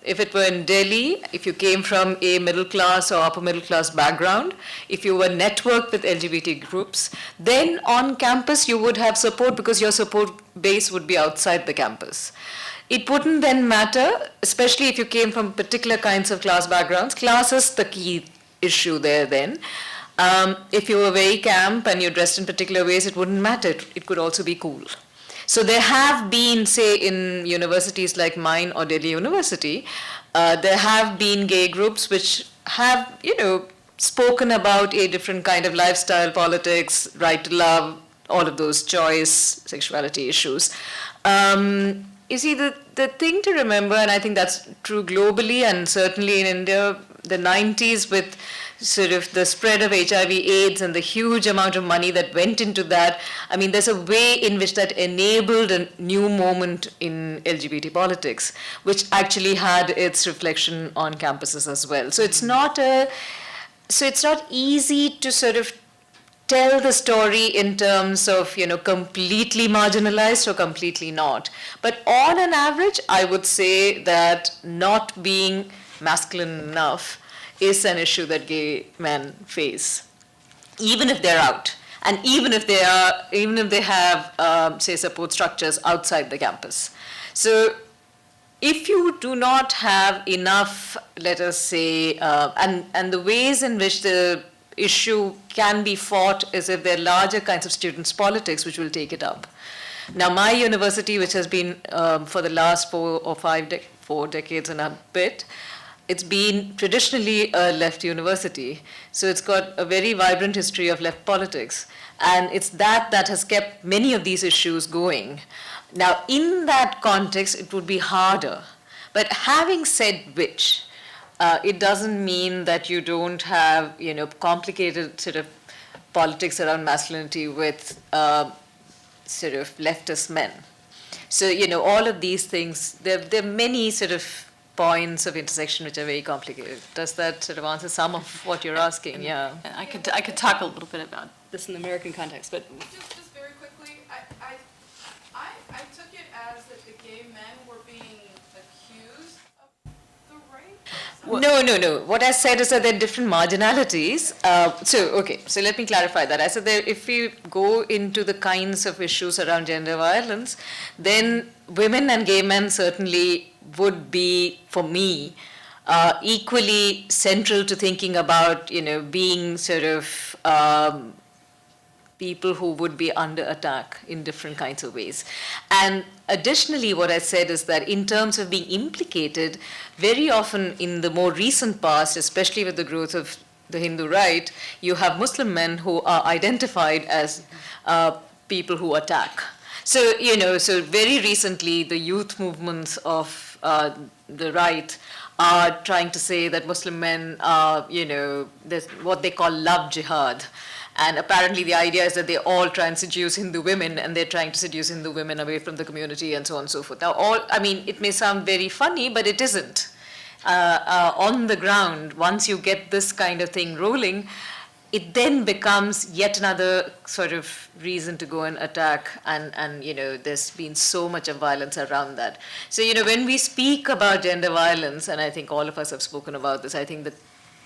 if it were in Delhi, if you came from a middle class or upper middle class background, if you were networked with LGBT groups, then on campus you would have support, because your support base would be outside the campus. It wouldn't then matter, especially if you came from particular kinds of class backgrounds. Class is the key issue there then. If you were very camp and you dressed in particular ways, it wouldn't matter. It could also be cool. So there have been, say, in universities like mine or Delhi University, there have been gay groups which have, spoken about a different kind of lifestyle, politics, right to love, all of those choice, sexuality issues. You see, the thing to remember, and I think that's true globally and certainly in India, the 90s with sort of the spread of HIV/AIDS and the huge amount of money that went into that, I mean, there's a way in which that enabled a new moment in LGBT politics, which actually had its reflection on campuses as well. So it's not easy to sort of tell the story in terms of, completely marginalized or completely not. But on an average, I would say that not being masculine enough is an issue that gay men face, even if they're out, and even if they have, say, support structures outside the campus. So if you do not have enough, let us say, and the ways in which the issue can be fought is if there are larger kinds of students' politics which will take it up. Now, my university, which has been for the last 4 decades and a bit, it's been traditionally a left university. So it's got a very vibrant history of left politics. And it's that has kept many of these issues going. Now, in that context, it would be harder. But having said which, it doesn't mean that you don't have, complicated sort of politics around masculinity with sort of leftist men. So, all of these things, there are many sort of points of intersection which are very complicated. Does that sort of answer some of what you're asking? Yeah. I could talk a little bit about this in the American context, but Just very quickly, I took it as that the gay men were being accused of the rape. No. What I said is that there are different marginalities. So let me clarify that. I said that if we go into the kinds of issues around gender violence, then women and gay men certainly would be, for me, equally central to thinking about, being sort of people who would be under attack in different kinds of ways. And additionally, what I said is that in terms of being implicated, very often in the more recent past, especially with the growth of the Hindu right, you have Muslim men who are identified as people who attack. So, so very recently, the youth movements of the right are trying to say that Muslim men are, there's what they call love jihad. And apparently the idea is that they all try and seduce Hindu women, and they're trying to seduce Hindu women away from the community and so on and so forth. Now, it may sound very funny, but it isn't. On the ground, once you get this kind of thing rolling, it then becomes yet another sort of reason to go and attack, and there's been so much of violence around that. So, when we speak about gender violence, and I think all of us have spoken about this, I think the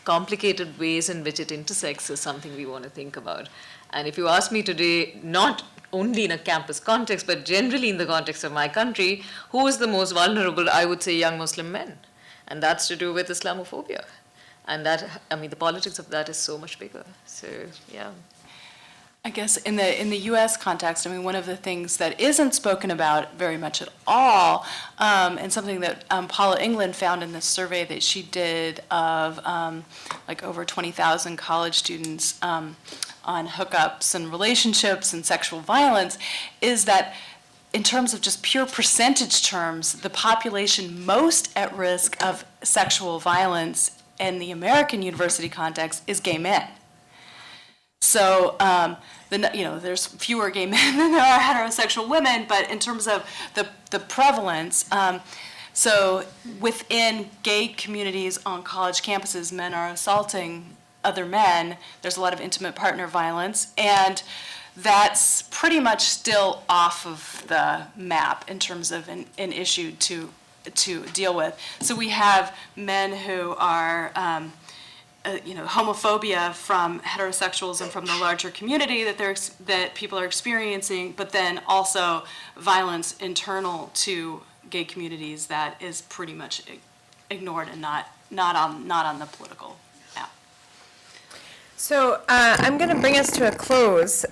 complicated ways in which it intersects is something we want to think about. And if you ask me today, not only in a campus context, but generally in the context of my country, who is the most vulnerable, I would say young Muslim men. And that's to do with Islamophobia. And that, the politics of that is so much bigger. So, yeah. I guess in the U.S. context, one of the things that isn't spoken about very much at all, and something that Paula England found in this survey that she did of over 20,000 college students on hookups and relationships and sexual violence, is that in terms of just pure percentage terms, the population most at risk of sexual violence in the American university context is gay men. So, there's fewer gay men than there are heterosexual women, but in terms of the prevalence, so within gay communities on college campuses, men are assaulting other men. There's a lot of intimate partner violence, and that's pretty much still off of the map in terms of an issue to deal with. So we have men who are homophobia from heterosexuals and from the larger community that people are experiencing, but then also violence internal to gay communities that is pretty much ignored and not on the political map. So I'm going to bring us to a close.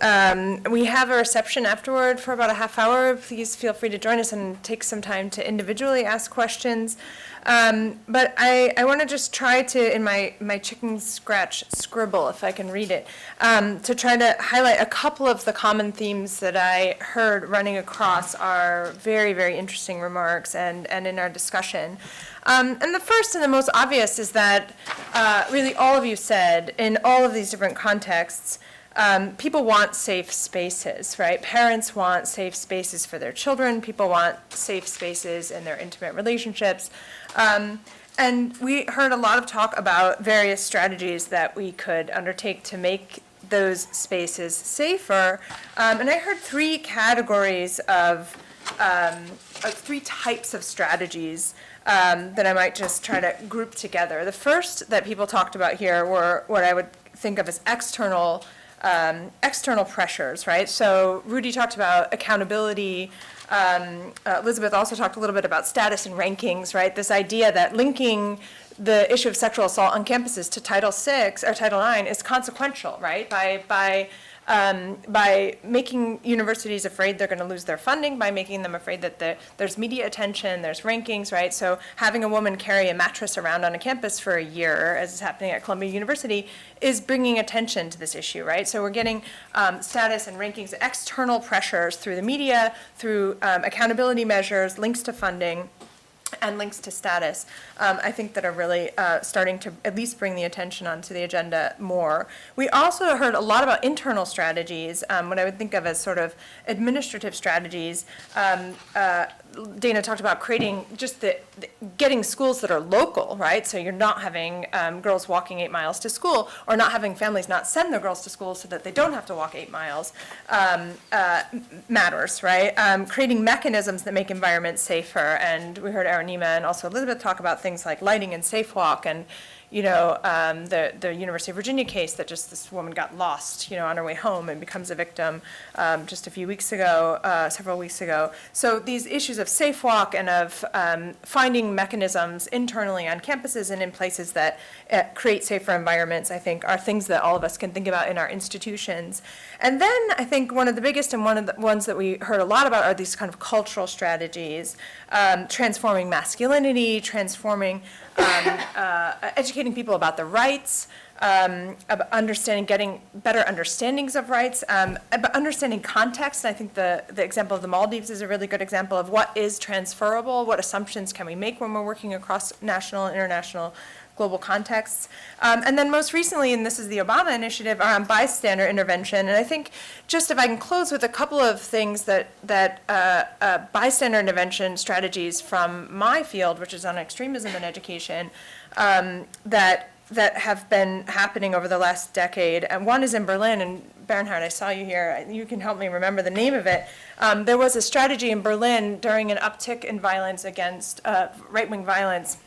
We have a reception afterward for about a half hour. Please feel free to join us and take some time to individually ask questions. But I want to just try to, in my chicken scratch scribble, if I can read it, to try to highlight a couple of the common themes that I heard running across our very, very interesting remarks and in our discussion. And the first and the most obvious is that really all of you said in all of these different contexts, people want safe spaces, right? Parents want safe spaces for their children. People want safe spaces in their intimate relationships. And we heard a lot of talk about various strategies that we could undertake to make those spaces safer. And I heard three categories of three types of strategies that I might just try to group together. The first that people talked about here were what I would think of as external pressures, right? So Rudy talked about accountability. Elizabeth also talked a little bit about status and rankings, right? This idea that linking the issue of sexual assault on campuses to Title VI or Title IX is consequential, right? By making universities afraid they're going to lose their funding, by making them afraid that there's media attention, there's rankings, right? So having a woman carry a mattress around on a campus for a year, as is happening at Columbia University, is bringing attention to this issue, right? So we're getting status and rankings, external pressures through the media, through accountability measures, links to funding, and links to status, I think that are really starting to at least bring the attention onto the agenda more. We also heard a lot about internal strategies, what I would think of as sort of administrative strategies. Dana talked about creating just getting schools that are local, right? So you're not having girls walking 8 miles to school, or not having families not send their girls to school so that they don't have to walk 8 miles matters, right? Creating mechanisms that make environments safer, and we heard ARUNIMA and also Elizabeth talk about things like lighting and safe walk, and the University of Virginia case that just this woman got lost, on her way home and becomes a victim just a few weeks ago, several weeks ago. So these issues of safe walk and of finding mechanisms internally on campuses and in places that create safer environments, I think, are things that all of us can think about in our institutions. And then I think one of the biggest and one of the ones that we heard a lot about are these kind of cultural strategies, transforming masculinity, transforming educating people about the rights, about getting better understandings of rights, about understanding context. I think the example of the Maldives is a really good example of what is transferable, what assumptions can we make when we're working across national, international, global contexts. And then most recently, and this is the Obama initiative, around bystander intervention. And I think just if I can close with a couple of things that bystander intervention strategies from my field, which is on extremism in education, that have been happening over the last decade. And one is in Berlin, and Bernhard, I saw you here. You can help me remember the name of it. There was a strategy in Berlin during an uptick in violence against right-wing violence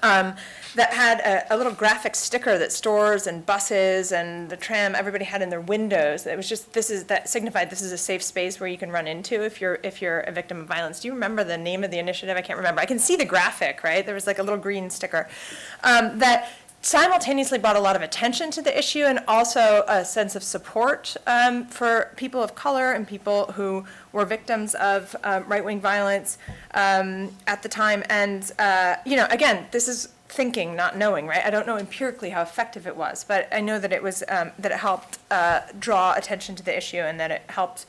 that had a little graphic sticker that stores and buses and the tram, everybody had in their windows. It was just, that signified this is a safe space where you can run into if you're a victim of violence. Do you remember the name of the initiative? I can't remember. I can see the graphic, right? There was like a little green sticker that simultaneously brought a lot of attention to the issue and also a sense of support for people of color and people who were victims of right-wing violence at the time. And, again, this is thinking, not knowing, right? I don't know empirically how effective it was, but I know that it was, that it helped draw attention to the issue and that it helped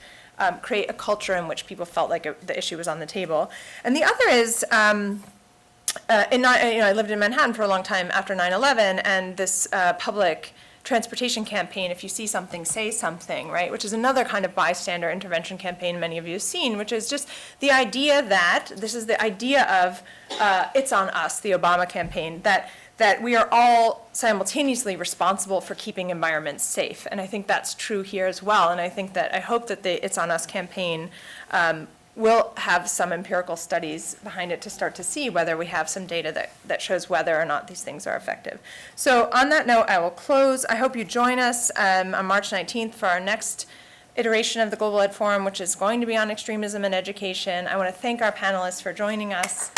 create a culture in which people felt like the issue was on the table. And the other is, I lived in Manhattan for a long time after 9/11, and this public transportation campaign, if you see something, say something, right, which is another kind of bystander intervention campaign many of you have seen, which is just the idea that, this is the idea of it's on us, the Obama campaign, that we are all simultaneously responsible for keeping environments safe. And I think that's true here as well. And I hope that the It's on Us campaign will have some empirical studies behind it to start to see whether we have some data that shows whether or not these things are effective. So on that note, I will close. I hope you join us on March 19th for our next iteration of the Global Ed Forum, which is going to be on extremism in education. I want to thank our panelists for joining us.